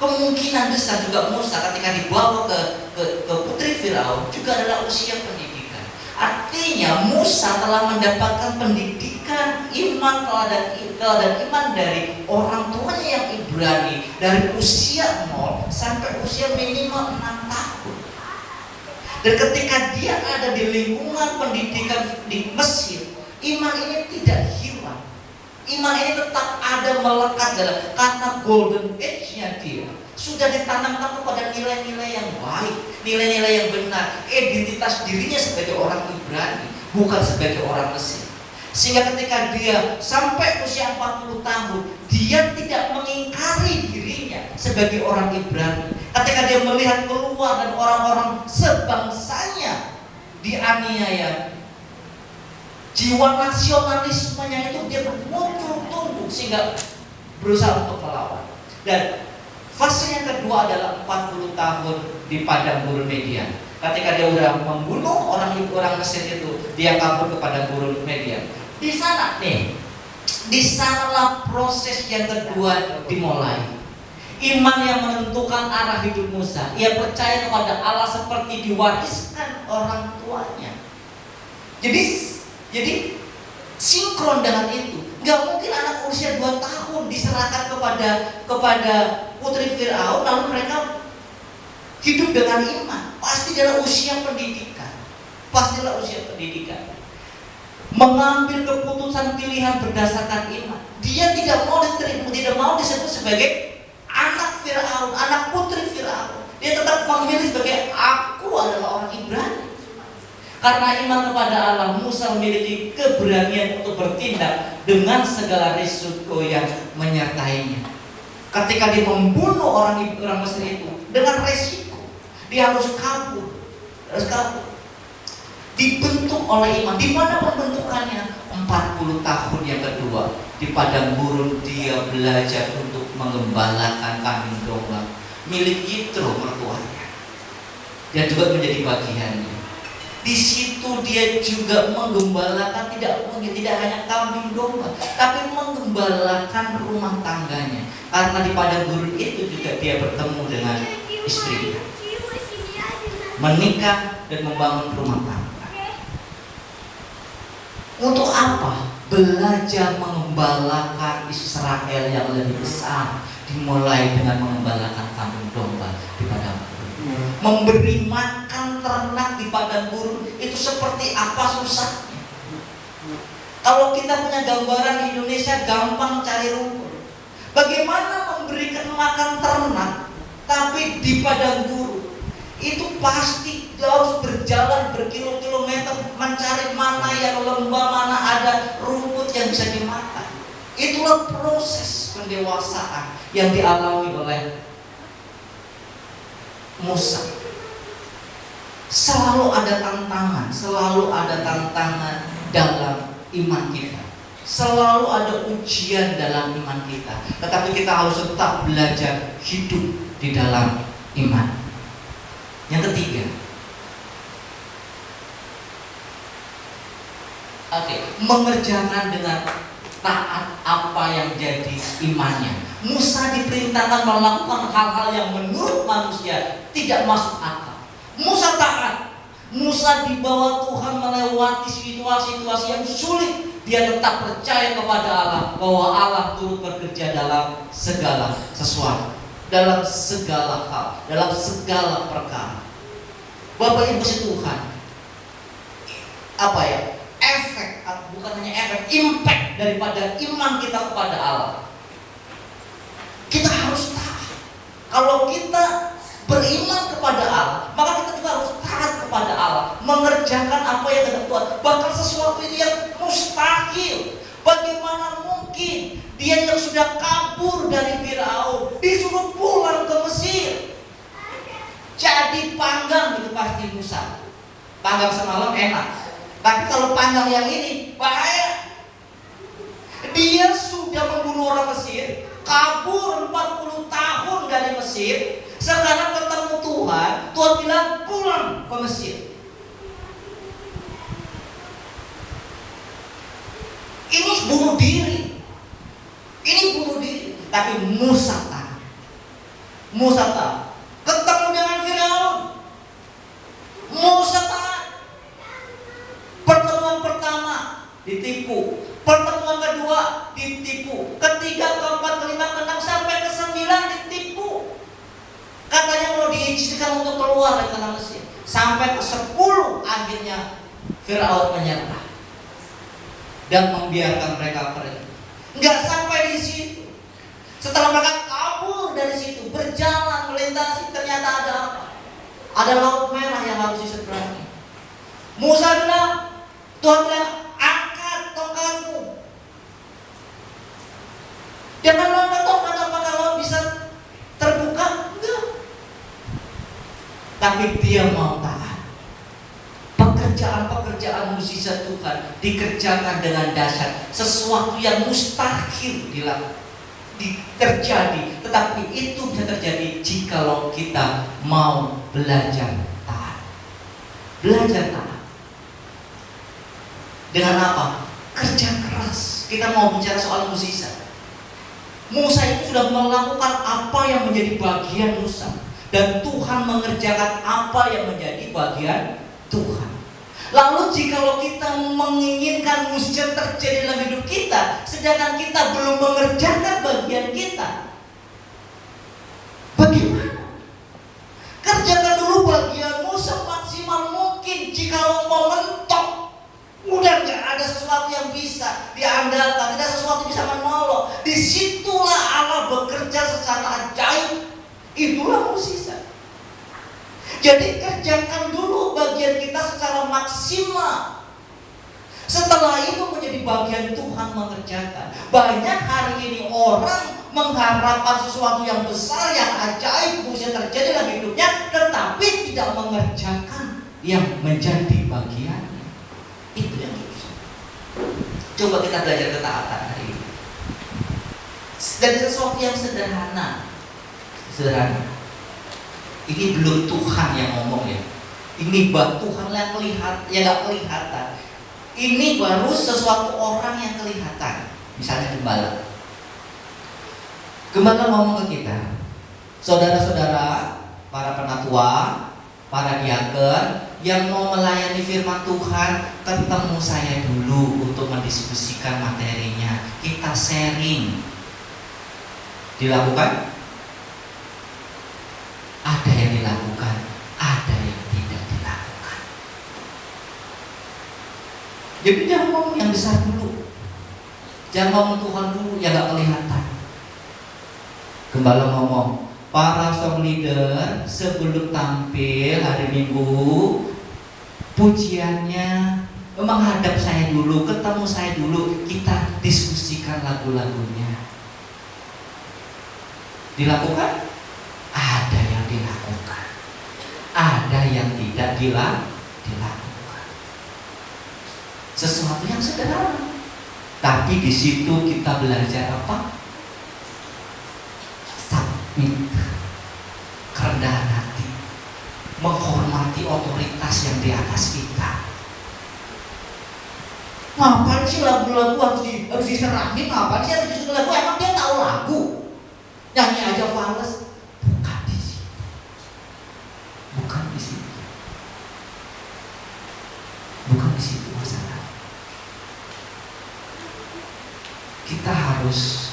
Kemungkinan besar juga Musa ketika dibawa ke putri Firaun juga adalah usia pendidikan. Artinya Musa telah mendapatkan pendidikan iman, teladan iman dari orang tuanya yang Ibrani dari usia 0 sampai usia minimal 6 tahun. Dan ketika dia ada di lingkungan pendidikan di Mesir, iman ini tidak hilang. Iman ini tetap ada, melekat dalam, karena golden age-nya dia sudah ditanamkan kepada nilai-nilai yang baik, nilai-nilai yang benar, identitas dirinya sebagai orang Ibrani, bukan sebagai orang Mesir. Sehingga ketika dia sampai usia 40 tahun, dia tidak mengingkari dirinya sebagai orang Ibrani. Ketika dia melihat keluar dan orang-orang sebangsanya dianiaya, jiwa nasionalismenya itu dia muncul tumbuh sehingga berusaha untuk melawan. Dan fase yang kedua adalah 40 tahun di padang gurun Median. Ketika dia sudah membunuh orang Mesir itu, dia kabur ke padang gurun Median. Di sana nih, di sanalah proses yang kedua dimulai. Iman yang menentukan arah hidup Musa. Ia percaya kepada Allah seperti diwariskan orang tuanya. Jadi sinkron dengan itu. Gak mungkin anak usia 2 tahun diserahkan kepada putri Firaun lalu mereka hidup dengan iman. Pasti adalah usia pendidikan. Mengambil keputusan pilihan berdasarkan iman. Dia tidak mau diterima, tidak mau disebut sebagai anak Firaun, anak putri Firaun. Dia tetap memilih sebagai aku adalah orang Ibrani. Karena iman kepada Allah, Musa memiliki keberanian untuk bertindak dengan segala risiko yang menyertainya. Ketika dia membunuh orang Mesir itu dengan resiko, dia harus kabur. Dibentuk oleh iman. Di mana pembentukannya? 40 tahun yang kedua di padang gurun dia belajar untuk menggembalakan kambing domba milik Yitro mertuanya. Dan juga menjadi bagiannya. Di situ dia juga menggembalakan tidak hanya kambing domba, tapi menggembalakan rumah tangganya. Karena di padang gurun itu juga dia bertemu dengan istrinya, menikah dan membangun rumah tangga. Untuk apa? Belajar mengembalakan Israel yang lebih besar dimulai dengan mengembalakan kambing domba di padang gurun. Memberi makan ternak di padang gurun itu seperti apa susahnya. Kalau kita punya gambaran di Indonesia gampang cari rumput. Bagaimana memberikan makan ternak tapi di padang gurun? Itu pasti harus berjalan berkilo-kilometer mencari mana yang lembah, mana ada rumput yang bisa dimakan. Itulah proses pendewasaan yang dialami oleh Musa. Selalu ada tantangan dalam iman kita. Selalu ada ujian dalam iman kita. Tetapi kita harus tetap belajar hidup di dalam iman. Yang ketiga, mengerjakan dengan taat apa yang jadi imannya. Musa diperintahkan melakukan hal-hal yang menurut manusia tidak masuk akal. Musa taat. Musa dibawa Tuhan melewati situasi-situasi yang sulit. Dia tetap percaya kepada Allah bahwa Allah turut bekerja dalam segala sesuatu, dalam segala hal, dalam segala perkara. Bapak Ibu Tuhan, efek, bukan hanya efek, impact daripada iman kita kepada Allah. Kita harus taat. Kalau kita beriman kepada Allah, maka kita juga harus taat kepada Allah, mengerjakan apa yang kehendak Tuhan. Bahkan sesuatu itu yang mustahil. Bagaimana mungkin dia yang sudah kabur dari Firaun disuruh pulang ke Mesir? Jadi panggang itu pasti Musa. Panggang semalam enak, tapi kalau panggang yang ini bahaya. Dia sudah membunuh orang Mesir, kabur 40 tahun dari Mesir. Sekarang ketemu Tuhan bilang pulang ke Mesir. Ini bunuh diri. Tapi Musa taat. Ketemu dengan Firaun, Musa taat. Pertemuan pertama ditipu, pertemuan kedua ditipu, ketiga, keempat, kelima, keenam sampai ke-9 ditipu. Katanya mau diizinkan untuk keluar dari tanah Mesir. Sampai ke-10 akhirnya Firaun menyerah. dan membiarkan mereka pergi. Nggak sampai di situ. Setelah mereka kabur dari situ, berjalan melintasi, ternyata ada apa? Ada laut merah yang harus diseberangi. Musa bilang, Tuhan bilang, angkat tongkatmu. Jangan angkat tongkat, apakah laut bisa terbuka? Enggak. Tapi dia mau taat. Pekerjaan-pekerjaan mukjizat Tuhan dikerjakan dengan dahsyat, sesuatu yang mustahil terjadi, tetapi itu bisa terjadi jikalau kita mau belajar taat. Belajar taat. Dengan apa? Kerja keras. Kita mau bicara soal mukjizat. Musa itu sudah melakukan apa yang menjadi bagian Musa, dan Tuhan mengerjakan apa yang menjadi bagian Tuhan. Lalu jikalau kita menginginkan mukjizat terjadi dalam hidup kita, sedangkan kita belum mengerjakan bagian kita, bagaimana? Kerjakan dulu bagianmu semaksimal mungkin. Jikalau mau mentok, udah gak ada sesuatu yang bisa diandalkan, tidak sesuatu bisa menolong, disitulah Allah bekerja secara ajaib. Itulah mukjizat. Jadi kerjakan dulu bagian kita secara maksimal. Setelah itu menjadi bagian Tuhan mengerjakan. Banyak hari ini orang mengharapkan sesuatu yang besar, yang ajaib bisa terjadi dalam hidupnya, tetapi tidak mengerjakan yang menjadi bagiannya. Itu yang susah. Coba kita belajar ketaatan hari ini. Dari sesuatu yang sederhana. Ini belum Tuhan yang ngomong ya. Ini Tuhan yang gak kelihatan. Ini baru sesuatu orang yang kelihatan. Misalnya gembala. Gembala ngomong ke kita, saudara-saudara, para penatua, para diaken yang mau melayani firman Tuhan, ketemu saya dulu untuk mendiskusikan materinya. Kita sharing. Dilakukan? Ada yang dilakukan, ada yang tidak dilakukan. Jadi jangan ngomong yang besar dulu, jangan ngomong Tuhan dulu yang gak kelihatan. Gembala ngomong, para song leader sebelum tampil hari Minggu, pujiannya menghadap saya dulu, ketemu saya dulu, kita diskusikan lagu-lagunya. Dilakukan? Ada yang dilakukan, ada yang tidak dilakukan. Sesuatu yang sederhana, tapi di situ kita belajar apa? Submit, kerendahan hati, menghormati otoritas yang di atas kita. Ngapain sih lagu-lagu harus diserahin? Ngapain sih harus diserahin lagu? Emang dia tahu lagu? Nyanyi aja fals. Bukan di situ masalah. Kita harus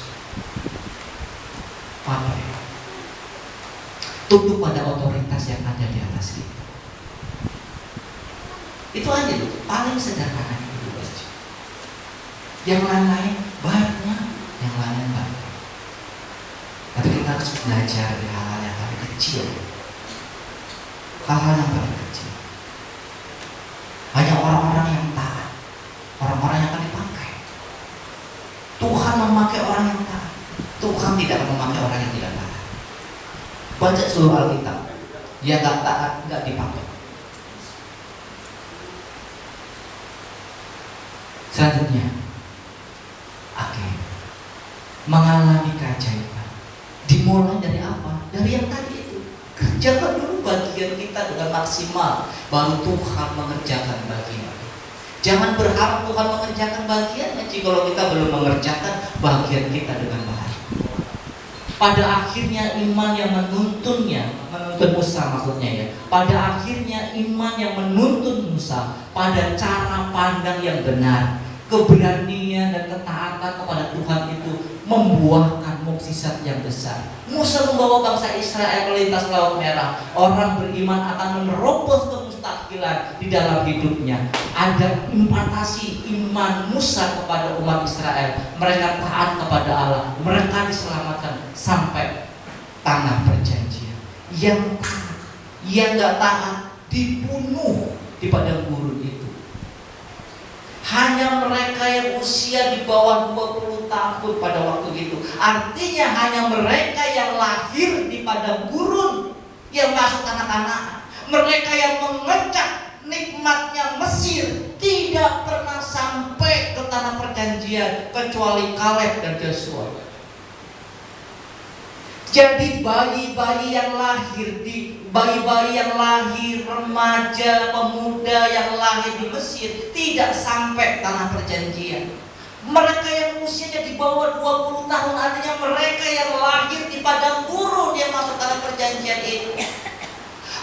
tunduk pada otoritas yang ada di atas kita. Itu aja tuh, paling sederhana itu aja. Yang lain-lain banyak, yang lain banyak. Tapi kita harus belajar dari hal-hal yang paling kecil. Hal-hal yang paling kecil. Hanya orang-orang yang taat, orang-orang yang akan dipakai. Tuhan memakai orang yang taat. Tuhan tidak memakai orang yang tidak taat. Baca seluruh Alkitab, dia gak taat, gak dipakai. Selanjutnya, mengalami keajaiban. Dimulai dari apa? Dari yang tadi itu. Kerjakan dulu bagian kita dengan maksimal, baru Tuhan mengerjakan bagian. Jangan berharap Tuhan mengerjakan bagiannya jika kita belum mengerjakan bagian kita dengan baik. Pada akhirnya iman yang menuntun Musa maksudnya ya. Pada akhirnya iman yang menuntun Musa pada cara pandang yang benar, keberanian dan ketaatan kepada Tuhan itu membuahkan mukjizat yang besar. Musa membawa bangsa Israel melintas Laut Merah. Orang beriman akan menerobos ke kemustahilan di dalam hidupnya. Ada impartasi iman Musa kepada umat Israel. Mereka taat kepada Allah, mereka diselamatkan sampai tanah perjanjian. Yang taat, yang gak taat dibunuh di padang gurun itu. Hanya mereka yang usia di bawah 20 tahun pada waktu itu. Artinya hanya mereka yang lahir di padang gurun yang masuk tanah Kanaan. Mereka yang mengecap nikmatnya Mesir tidak pernah sampai ke tanah perjanjian kecuali Kaleb dan Joshua. Jadi bayi-bayi yang lahir, remaja, pemuda yang lahir di Mesir tidak sampai tanah perjanjian. Mereka yang usianya di bawah 20 tahun, artinya mereka yang lahir di padang gurun yang masuk tanah perjanjian itu.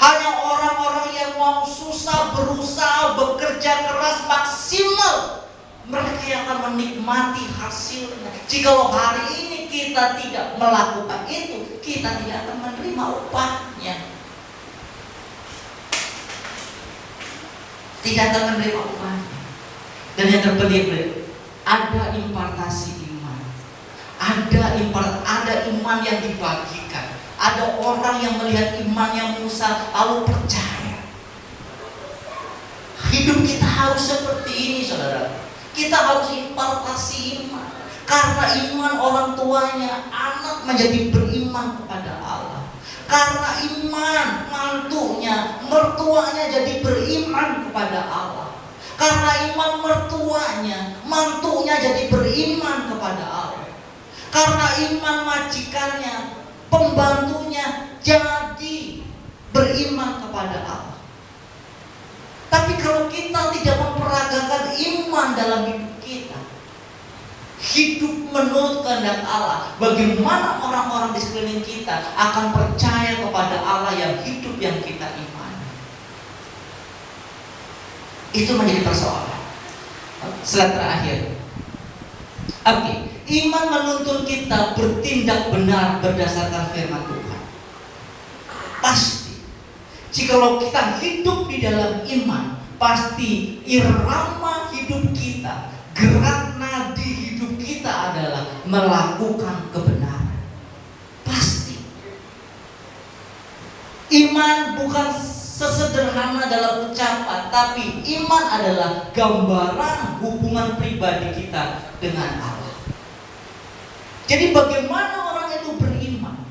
Hanya orang-orang yang mau susah, berusaha, bekerja keras maksimal, mereka yang akan menikmati hasilnya. Jikalau hari ini kita tidak melakukan itu, kita tidak akan menerima upahnya. Tidak akan menerima upahnya. Dan yang terpenting, ada impartasi iman. Ada iman yang dibagikan. Ada orang yang melihat imannya Musa lalu percaya. Hidup kita harus seperti ini, saudara. Kita harus impartasi iman. Karena iman orang tuanya, anak menjadi beriman kepada Allah. Karena iman mantunya, mertuanya jadi beriman kepada Allah. Karena iman mertuanya, mantunya jadi beriman kepada Allah. Karena iman majikannya, pembantunya jadi beriman kepada Allah. Tapi kalau kita tidak memperagakan iman dalam hidup kita, hidup menurut kehendak Allah, bagaimana orang-orang di sekeliling kita akan percaya kepada Allah yang hidup yang kita imani? Itu menjadi persoalan. Slide terakhir. Oke, iman menuntun kita bertindak benar berdasarkan firman Tuhan. Pasti. Jikalau kita hidup di dalam iman, pasti irama hidup kita, gerak nadi hidup kita adalah melakukan kebenaran. Pasti. Iman bukan sesederhana dalam ucapan, tapi iman adalah gambaran hubungan pribadi kita dengan Allah. Jadi bagaimana orang itu beriman?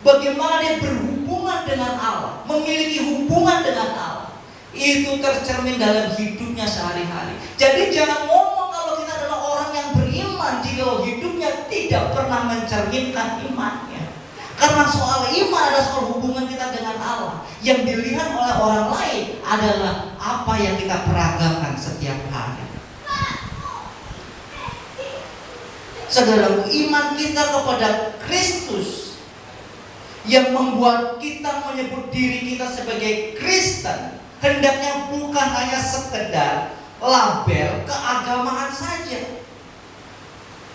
Bagaimana dia berhubungan dengan Allah, memiliki hubungan dengan Allah, itu tercermin dalam hidupnya sehari-hari. Jadi jangan ngomong kalau kita adalah orang yang beriman jika hidupnya tidak pernah mencerminkan imannya. Karena soal iman adalah soal hubungan kita dengan Allah. Yang dilihat oleh orang lain adalah apa yang kita peragakan setiap hari. Saudara, iman kita kepada Kristus yang membuat kita menyebut diri kita sebagai Kristen hendaknya bukan hanya sekedar label keagamaan saja.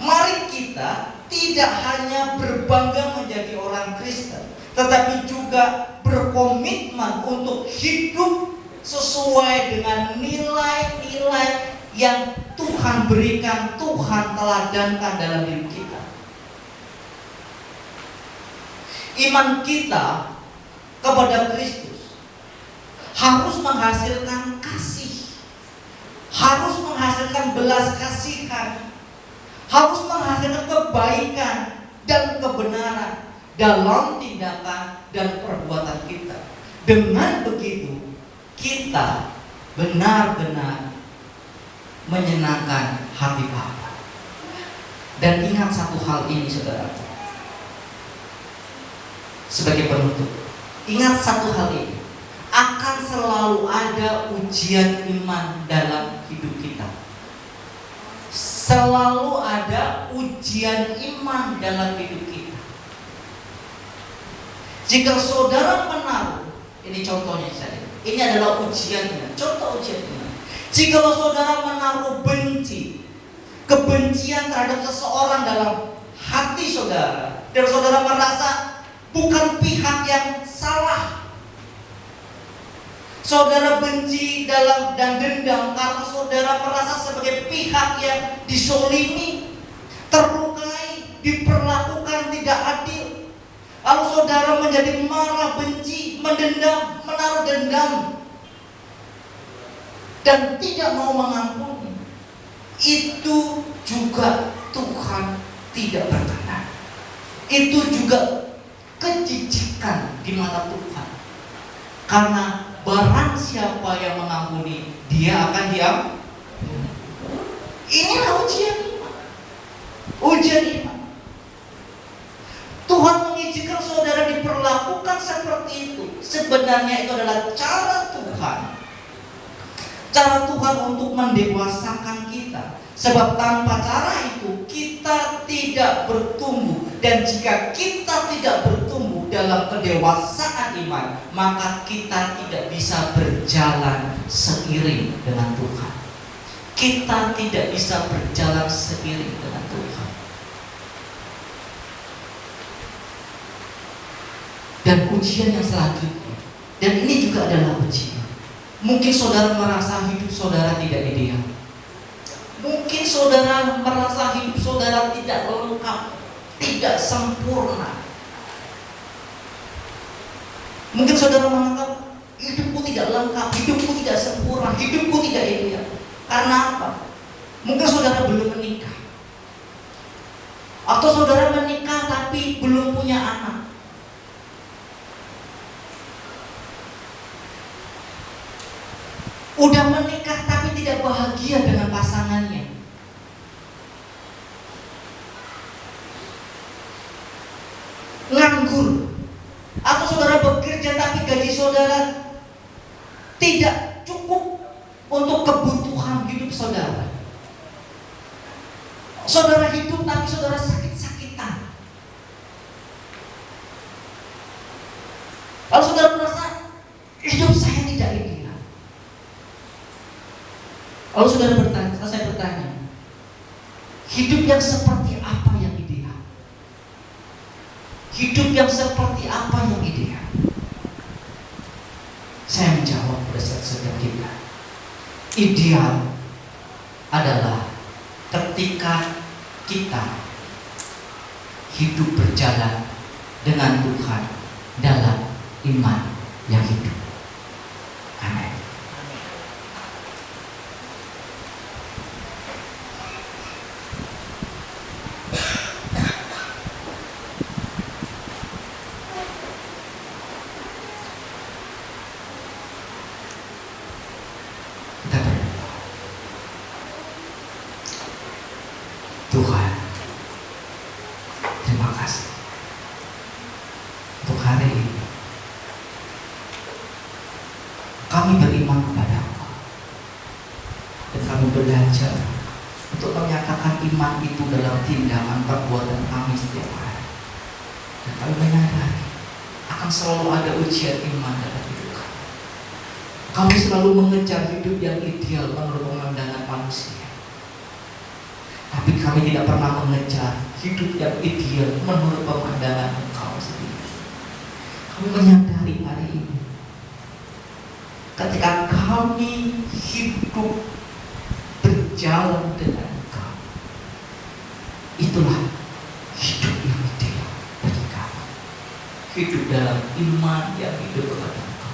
Mari kita tidak hanya berbangga menjadi orang Kristen, tetapi juga berkomitmen untuk hidup sesuai dengan nilai-nilai yang Tuhan berikan, Tuhan teladankan dalam hidup kita. Iman kita kepada Kristus harus menghasilkan kasih, harus menghasilkan belas kasihan, harus menghasilkan kebaikan dan kebenaran dalam tindakan dan perbuatan kita. Dengan begitu, kita benar-benar menyenangkan hati Bapa. Dan ingat satu hal ini, saudara, sebagai penutup, ingat satu hal ini, akan selalu ada ujian iman dalam hidup kita. Selalu ada ujian iman dalam hidup kita. Jika saudara menaruh, ini contohnya saja, ini adalah ujian iman, contoh ujian iman. Jika saudara menaruh benci, kebencian terhadap seseorang dalam hati saudara, dan saudara merasa bukan pihak yang salah, Saudara benci dan dendam karena saudara merasa sebagai pihak yang disolimi, terlukai, diperlakukan tidak adil. Lalu saudara menjadi marah, benci, mendendam, menaruh dendam, dan tidak mau mengampuni. Itu juga Tuhan tidak berkenan. Itu juga kejijikan di mata Tuhan. Karena barang siapa yang mengampuni, dia akan diam. Inilah ujian iman. Ujian iman. Tuhan mengizinkan saudara diperlakukan seperti itu. Sebenarnya itu adalah cara Tuhan. Cara Tuhan untuk mendewasakan kita. Sebab tanpa cara itu kita tidak bertumbuh. Dan jika kita tidak bertumbuh dalam kedewasaan iman, maka kita tidak bisa berjalan seiring dengan Tuhan. Kita tidak bisa berjalan seiring dengan Tuhan. Dan ujian yang selanjutnya, dan ini juga adalah ujian. Mungkin saudara merasa hidup saudara tidak ideal. Mungkin saudara merasa hidup saudara tidak lengkap, tidak sempurna. Mungkin saudara menganggap hidupku tidak lengkap, hidupku tidak sempurna, hidupku tidak ideal. Karena apa? Mungkin saudara belum menikah, atau saudara menikah tapi belum punya anak. Udah menikah tapi tidak bahagia dengan pasangannya. Nganggur. Atau saudara bekerja tapi gaji saudara tidak cukup untuk kebutuhan hidup saudara. Saudara hidup tapi saudara sakit-sakitan. Lalu saudara merasa hidup saya tidak ideal. Lalu saudara saya bertanya, hidup yang seperti apa yang ideal? Hidup yang seperti apa yang ideal? Saya menjawab pada saat kita, ideal adalah ketika kita hidup berjalan dengan Tuhan dalam iman yang hidup. Amin. Tuhan, terima kasih untuk hari ini. Kami beriman kepada Engkau, dan kami belajar untuk menyatakan iman itu dalam tindakan perbuatan kami setiap hari. Dan kami menyadari akan selalu ada ujian iman dalam hidup kami. Kami selalu mengejar hidup yang ideal menurut pemandangan manusia. Tapi kami tidak pernah mengejar hidup yang ideal menurut pemandangan Engkau sendiri. Kami menyadari hari ini, ketika kami hidup berjalan dengan Engkau, itulah hidup yang ideal bagi kami. Hidup dalam iman yang hidup kepada Engkau.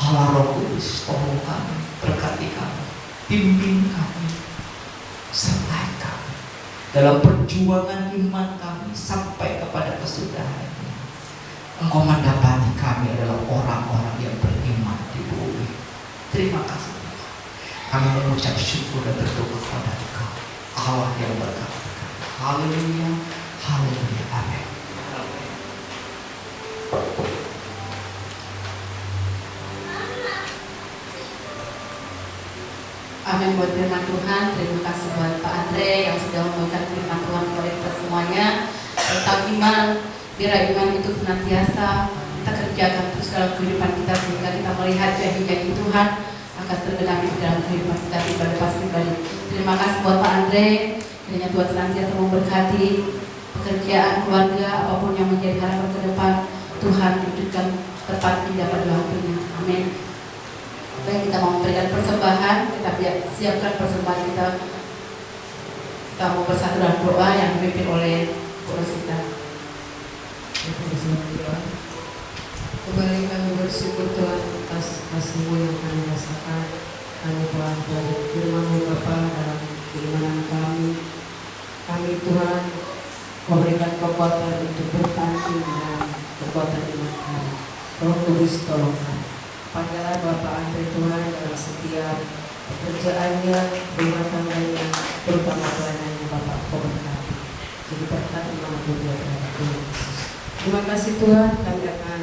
Allah Roh Kudus, tolong kami, berkati kami, bimbing kami, sertai kami dalam perjuangan iman kami sampai kepada kesudahan. Engkau mendapati kami adalah orang-orang yang beriman di bumi. Terima kasih Tuhan. Kami mengucap syukur dan berdoa kepada Engkau, Allah yang berkata, haleluya, haleluya, amin. Amin buat firman Tuhan. Terima kasih buat Pak Andre yang sudah membagikan firman Tuhan kepada kita semuanya tentang iman. Biar iman itu senantiasa kita kerjakan terus dalam kehidupan kita, sehingga kita melihat janji-janji Tuhan akan tergenapi dalam kehidupan kita pribadi. Terima kasih buat Pak Andre. Kiranya Tuhan senantiasa memberkati pekerjaan, keluarga, apapun yang menjadi harapan ke depan. Tuhan wujudkan tepat di dapat waktunya. Amin. Baik, kita mau memberikan persembahan, kita siapkan persembahan kita. Kita mau bersatu dalam doa yang dipimpin oleh Bu Rosita. Kembali kami bersyukur Tuhan atas kasih-Mu yang kami rasakan. Kami telah belajar firman-Mu Bapa dalam keimanan kami. Kami Tuhan memberikan kekuatan untuk bertanding dan kekuatan iman kami. Roh Kudus tolong kami. Panggillah Bapak Andre Tuhan dalam setiap pekerjaannya, rumah tangganya, terutama pelayanannya Bapak memberkati. Jadi berkat dimanapun dia berada, Tuhan Yesus. Terima kasih Tuhan, kami akan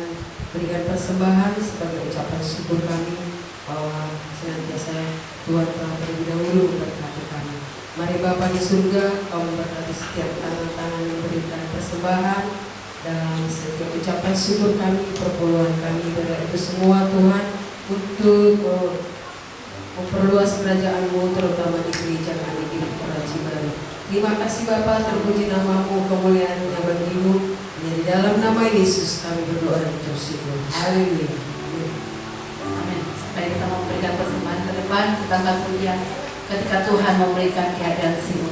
berikan persembahan sebagai ucapan syukur kami bahwa senantiasa Tuhan telah terlebih dahulu memberkati kami. Mari Bapa di surga, Kau memberkati setiap tangan-tangan yang memberikan persembahan dalam setiap ucapan syukur kami, perpuluhan kami, dan itu semua Tuhan untuk memperluas kerajaan-Mu terutama di gereja kami di Karaji Baru. Terima kasih Bapa, terpuji nama-Mu, kemuliaan yang bagi-Mu. Di dalam nama Yesus kami berdoa dan bersyukur. Haleluya. Amin. Baik, kita mau memberikan persembahan ke depan, kita akan kuliah ketika Tuhan memberikan keadaan Sion.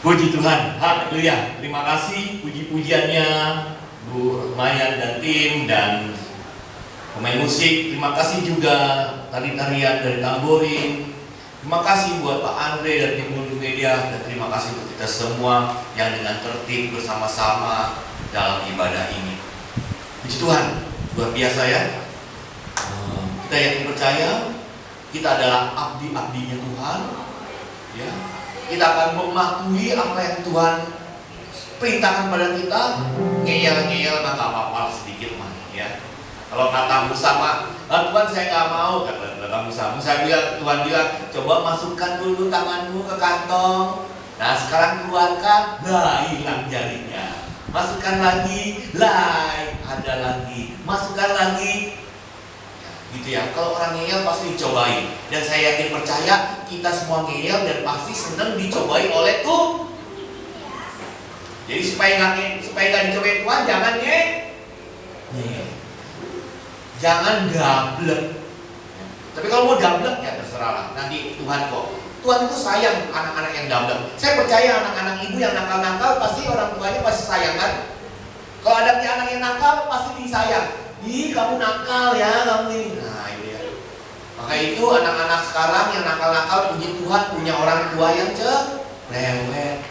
Puji Tuhan, haleluya. Terima kasih puji-pujiannya Bu Mayan dan tim dan pemain musik. Terima kasih juga tari-tarian dari tamborin. Terima kasih buat Pak Andre dan tim multimedia, dan terima kasih untuk kita semua yang dengan tertib bersama-sama dalam ibadah ini. Puji Tuhan, luar biasa ya. Kita yakin percaya kita adalah abdi-abdinya Tuhan, ya. Kita akan mematuhi apa yang Tuhan perintahkan pada kita, ngeyel-ngeyel nggak apa-apa sedikit mah ya. Kalau kata Musa mah, Tuhan saya nggak mau, kata Musa. Tuhan bilang, coba masukkan dulu tanganmu ke kantong. Nah sekarang keluarkan, lah hilang jarinya. Masukkan lagi, lah ada lagi. Masukkan lagi. Gitu ya, kalau orang ngeyel pasti dicobain. Dan saya yakin percaya kita semua ngeyel dan pasti senang dicobai oleh Tuhan. Jadi supaya nggak dicobain Tuhan, jangan ngeyel. Jangan gablek. Tapi kalau mau gablek ya terserah lah. Nanti Tuhan kok. Tuhan itu sayang anak-anak yang gablek. Saya percaya anak-anak ibu yang nakal-nakal pasti orang tuanya pasti sayang kan. Kalau ada anak yang nakal pasti disayang. Ih kamu nakal ya, kamu ini. Nah itu ya. Maka itu anak-anak sekarang yang nakal-nakal puji Tuhan punya orang tua yang cerewet.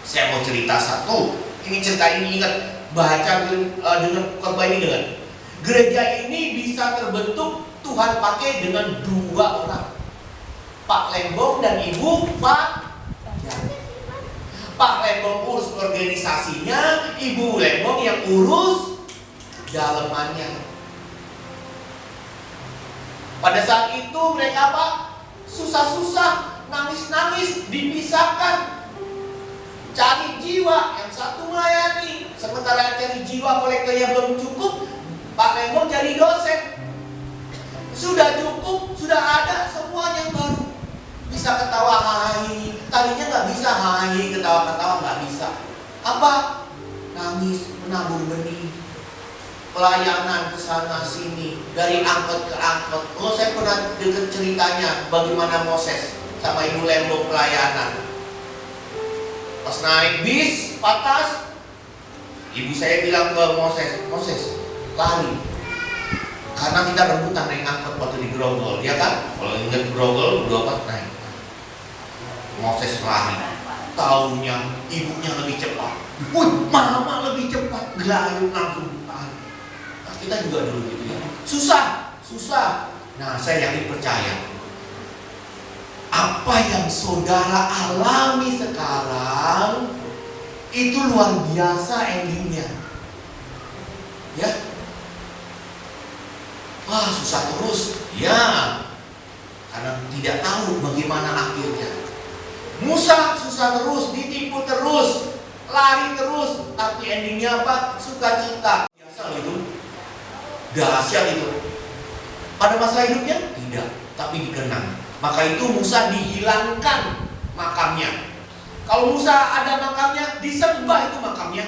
Saya mau cerita satu. Ini cerita ini ingat. Baca dengan khotbah ini dengan. Gereja ini bisa terbentuk Tuhan pakai dengan 2 orang, Pak Lembong dan Ibu Pak Jan. Pak Lembong urus organisasinya, Ibu Lembong yang urus dalemannya. Pada saat itu mereka apa? Susah-susah, nangis-nangis, dipisahkan. Cari jiwa, yang satu melayani. Sementara cari jiwa kolektanya belum cukup, Pak Lembong jadi dosen. Sudah cukup, sudah ada semuanya baru. Bisa ketawa hai. Tadinya nggak bisa hai, ketawa-ketawa nggak bisa. Apa? Nangis, menabur benih. Pelayanan ke sana sini, dari angkot ke angkot. Oh saya pernah dengar ceritanya bagaimana Moses sama Ibu Lembong pelayanan. Pas naik bis, patas, ibu saya bilang ke Moses, lari. Karena kita rebutan naik angkot waktu di Grogol, ya kan? Kalau ingat Grogol, 24 naik. Moses lari. Taunya ibunya lebih cepat. Wih, mama lebih cepat. Gelayut langsung lari. Nah, kita juga dulu gitu ya. Susah. Nah, saya yakin percaya. Apa yang saudara alami sekarang itu luar biasa endingnya. Ya. Wah susah terus. Ya. Karena tidak tahu bagaimana akhirnya. Musa susah terus, ditipu terus, lari terus, tapi endingnya apa? Sukacita. Biasa loh itu. Dahsyat itu. Pada masa hidupnya tidak, tapi dikenang. Maka itu Musa dihilangkan makamnya. Kalau Musa ada makamnya, disembah itu makamnya.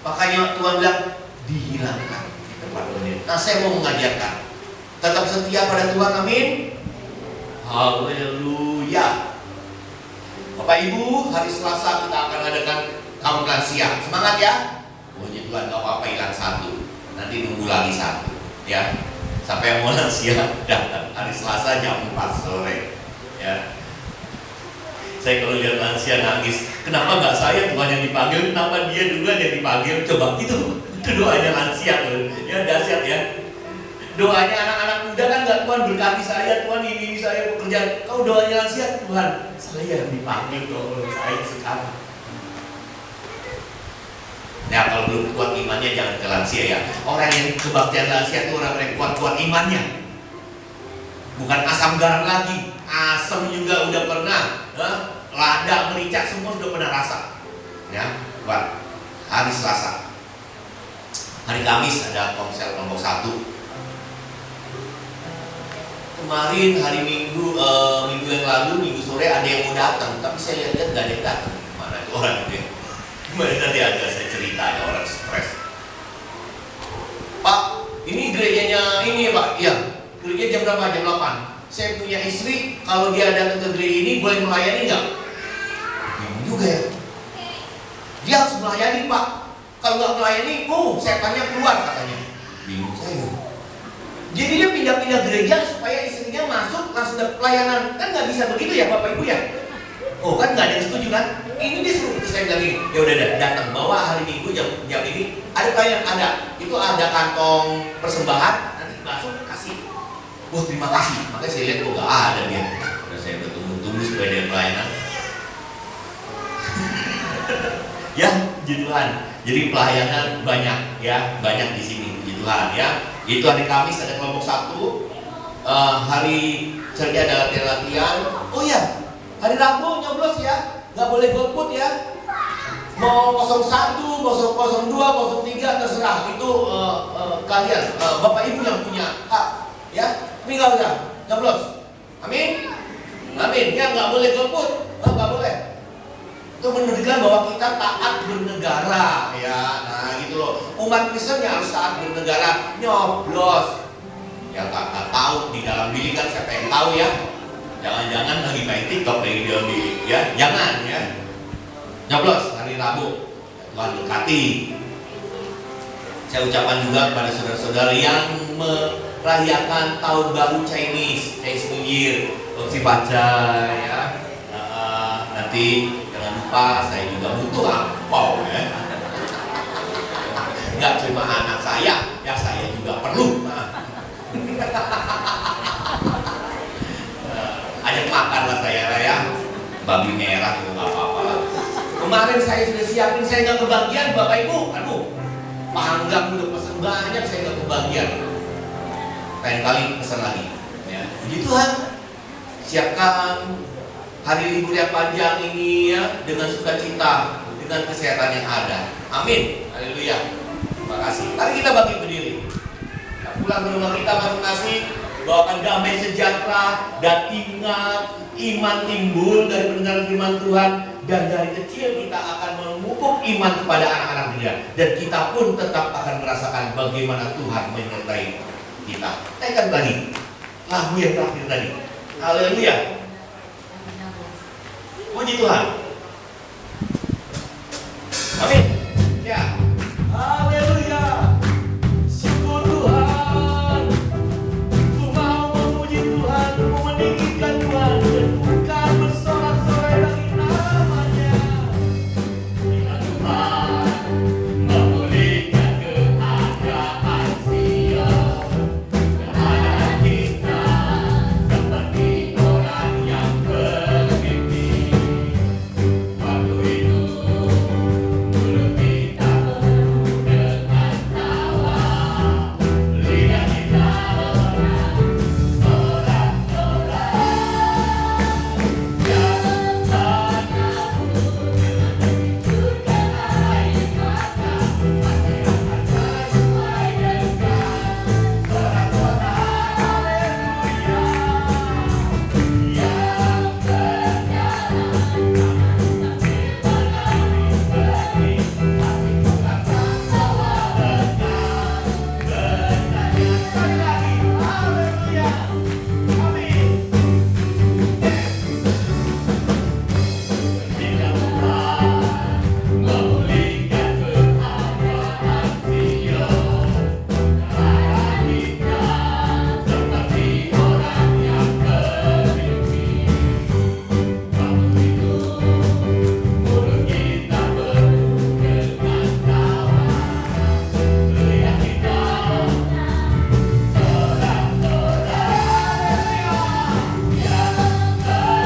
Makanya Tuhan bilang dihilangkan. Nah saya mau mengajarkan, tetap setia pada Tuhan, amin. Haleluya. Bapak Ibu, hari Selasa kita akan adakan kaum lansia. Semangat ya. Puji Tuhan, gak apa-apa hilang 1. Nanti nunggu lagi 1 ya. Sampai yang mau lansia datang hari Selasa jam 4 sore ya. Saya kalau lihat lansia nangis, kenapa nggak saya Tuhan yang dipanggil, kenapa dia duluan yang dipanggil? Coba itu doanya lansia tuh, ya dahsyat ya. Doanya anak-anak muda kan nggak, Tuhan berkati saya, Tuhan ini saya pekerjaan. Kau doanya lansia, Tuhan saya yang dipanggil kalau saya sekarang. Nah kalau belum kuat imannya jangan ke lansia ya. Orang yang kebaktian lansia itu orang yang kuat imannya. Bukan asam garam lagi, asam juga udah pernah, lada, merica semua sudah pernah rasa. Ya, buat hari Selasa. Hari Kamis ada konsel kelompok 1. Kemarin hari Minggu yang lalu, Minggu sore ada yang mau datang, tapi saya lihat nggak ada yang datang. Mana itu orang itu? Gimana nanti ada saya cerita ada orang stres. Pak, ini gerejanya ini Pak, iya. Gereja jam berapa? Jam 8. Saya punya istri, kalau dia datang ke gereja ini boleh melayani nggak? Bingung juga ya. Dia harus melayani Pak. Kalau nggak melayani, setannya keluar katanya. Bingung saya. Jadi dia pindah-pindah gereja supaya istrinya masuk langsung dapat pelayanan. Kan nggak bisa begitu ya Bapak Ibu ya? Oh kan nggak ada yang setuju kan? Ini dia suruh saya bilang gini, ya udah datang bawa hari Minggu jam ini ada pelayanan ada. Itu ada kantong persembahan nanti masuk kasih. Wah terima kasih. Makanya saya lihat kok nggak ada dia. Udah saya bertunggu-tunggu supaya dia pelayanan. Ya, puji Tuhan. Jadi pelayanan banyak ya, banyak di sini, puji Tuhan ya. Itu hari Kamis ada kelompok 1, hari ceria ada latihan. Oh ya, hari Rabu nyoblos ya, nggak boleh golput ya. Mau 01, 002, 03 terserah. Itu kalian, Bapak Ibu yang punya hak ya. Tapi nggak usah nyoblos. Amin. Amin. Ya nggak boleh golput, nggak boleh. Itu menunjukkan bahwa kita taat bernegara ya. Nah gitu loh. Umat Kristen yang harus taat bernegara, nyoblos. Ya nggak tahu di dalam diri kan siapa yang tahu ya. Jangan-jangan lagi main TikTok lagi di dalam diri ya. Jangan ya. Nyoblos hari Rabu. Tuhan berkati. Saya ucapkan juga kepada saudara-saudara yang merayakan tahun baru Chinese New Year, Opsi Baca ya. Nanti jangan lupa saya juga butuh angpau ya. Enggak cuma anak saya, ya saya juga perlu. Ajak makanlah saya ya. Babi merah itu nggak apa-apa. Kemarin saya sudah siapin, saya nggak kebagian Bapak Ibu. Aduh, panggang udah pesen banyak, saya nggak kebagian. Lain kali pesan lagi. Ya. Puji Tuhan, siapkan hari libur yang panjang ini ya dengan sukacita, dengan kesehatan yang ada. Amin. Haleluya. Terima kasih. Mari kita bagi berdiri. Kita pulang ke rumah kita masing-masing, bawakan damai sejahtera dan ingat iman timbul dari pendengaran firman Tuhan. Dan dari kecil kita akan memupuk iman kepada anak-anak dia. Dan kita pun tetap akan merasakan bagaimana Tuhan menyertai kita. Naikkan tadi lagu yang terakhir tadi. Haleluya. Puji Tuhan. Amin. Ya. Haleluya. Syukur Tuhan. Ku mau memuji Tuhan, ku meninggikan Tuhan, dan bukan bersorak-sorai lagi namanya. Bila Tuhan memulihkan keadaan Sion, keadaan kita seperti orang yang bermimpi. Waktu itu mulut kita penuh dengan tawa, lidah kita sorak-sorai. Yang menabur dengan mencurahkan air mata, pasti akan menuai dengan sorak-sorai. Haleluya. Yang berjalan sambil menangis pedih, pasti bukan membawa berkah. Bertanya sekali lagi, haleluya. Amin. Bila Tuhan memulihkan keadaan Sion, keadaan kita seperti orang yang bermimpi. Waktu itu mulut kita penuh dengan tawa, lidah kita sorak-sorai. Yang menabur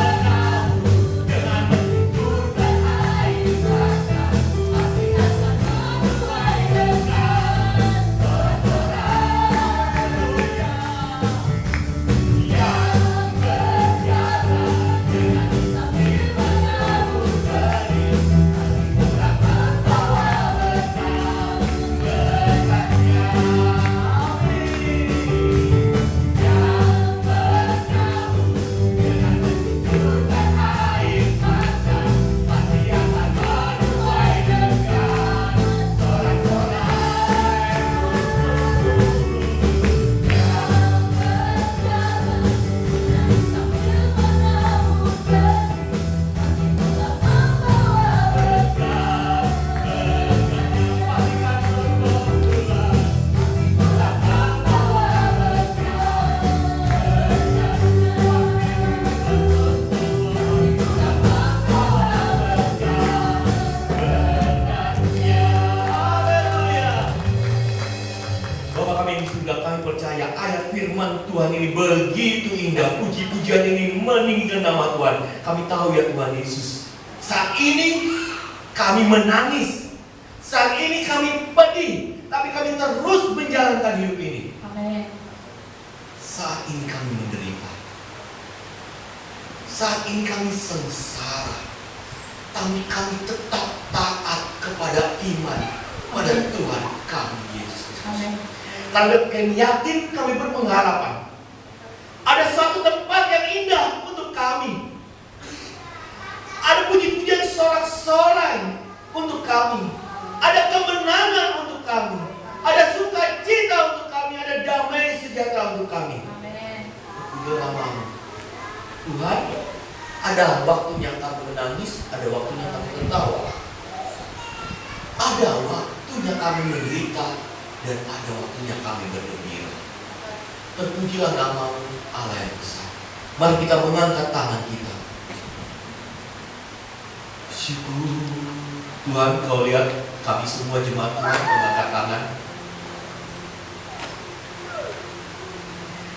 dengan mencurahkan air mata, pasti akan menuai dengan sorak-sorai. Haleluya. Yang berjalan dengan sambil menabur benih, pasti bukan membawa berkah. Berkatnya amin. Yang menabur dengan mencurahkan air mata, pasti akan menuai dengan sorak-sorai. Bapak kami yang di surga, kami percaya ayat firman Tuhan ini begitu indah. Puji-pujian ini meninggikan nama Tuhan. Kami tahu ya Tuhan Yesus, saat ini Kami menangis. Saat ini kami pedih, tapi kami terus menjalankan hidup ini. Amin. Saat ini kami menderita. Saat ini kami sengsara. Tapi kami tetap taat kepada iman pada Tuhan kami Yesus Kristus. Amin. Karena kami yakin, kami berpengharapan ada suatu tempat yang indah untuk kami. Ada puji-pujian sorak-sorai untuk kami. Ada kemenangan untuk kami. Ada sukacita untuk kami. Ada damai sejahtera untuk kami. Amin. Puji namamu Tuhan. Ada waktunya kami menangis, ada waktunya kami tertawa. Ada waktunya kami menderita, dan ada waktunya kami bergembira. Terpujilah namamu Allah yang besar. Mari kita mengangkat tangan kita. Syukur Tuhan, kau lihat kami semua jemaat Tuhan mengangkat tangan.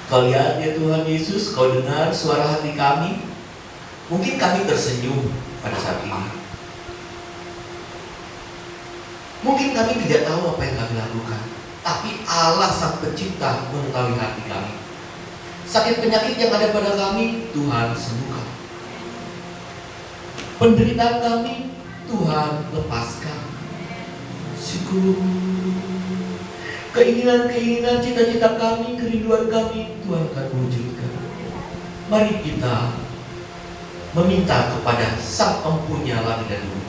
Kau lihat ya Tuhan Yesus, kau dengar suara hati kami. Mungkin kami tersenyum pada saat ini. Mungkin kami tidak tahu apa yang kami lakukan, tapi Allah Sang Pencipta mengetahui hati kami. Sakit penyakit yang ada pada kami, Tuhan sembuhkan. Penderitaan kami, Tuhan lepaskan. Syukur. Keinginan-keinginan, cita-cita kami, kerinduan kami, Tuhan akan wujudkan. Mari kita meminta kepada Sang Empunya langit dan bumi,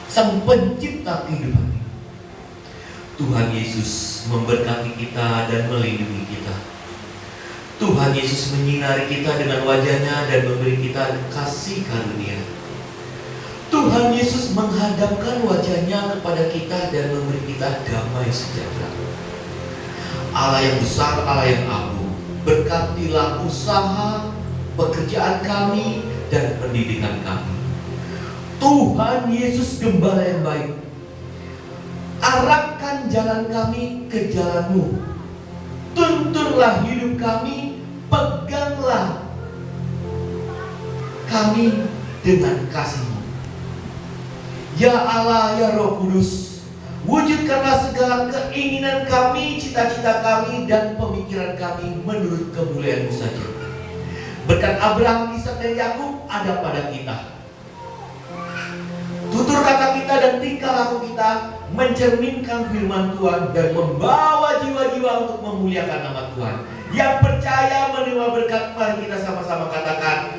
Sang Pencipta kehidupan. Tuhan Yesus memberkati kita dan melindungi kita. Tuhan Yesus menyinari kita dengan wajah-Nya dan memberi kita kasih karunia. Tuhan Yesus menghadapkan wajah-Nya kepada kita dan memberi kita damai sejahtera. Allah yang besar, Allah yang agung, berkatilah usaha, pekerjaan kami, dan pendidikan kami. Tuhan Yesus Gembala yang baik, arahkan jalan kami ke jalan-Mu. Tuntunlah hidup kami, peganglah kami dengan kasih-Mu. Ya Allah, ya Roh Kudus, wujudkanlah segala keinginan kami, cita-cita kami, dan pemikiran kami menurut kemuliaan-Mu saja. Berkat Abraham, Ishak, dan Yakub ada pada kita. Tutur kata kita dan tingkah laku kita mencerminkan firman Tuhan dan membawa jiwa-jiwa untuk memuliakan nama Tuhan. Yang percaya menerima berkat, mari kita sama-sama katakan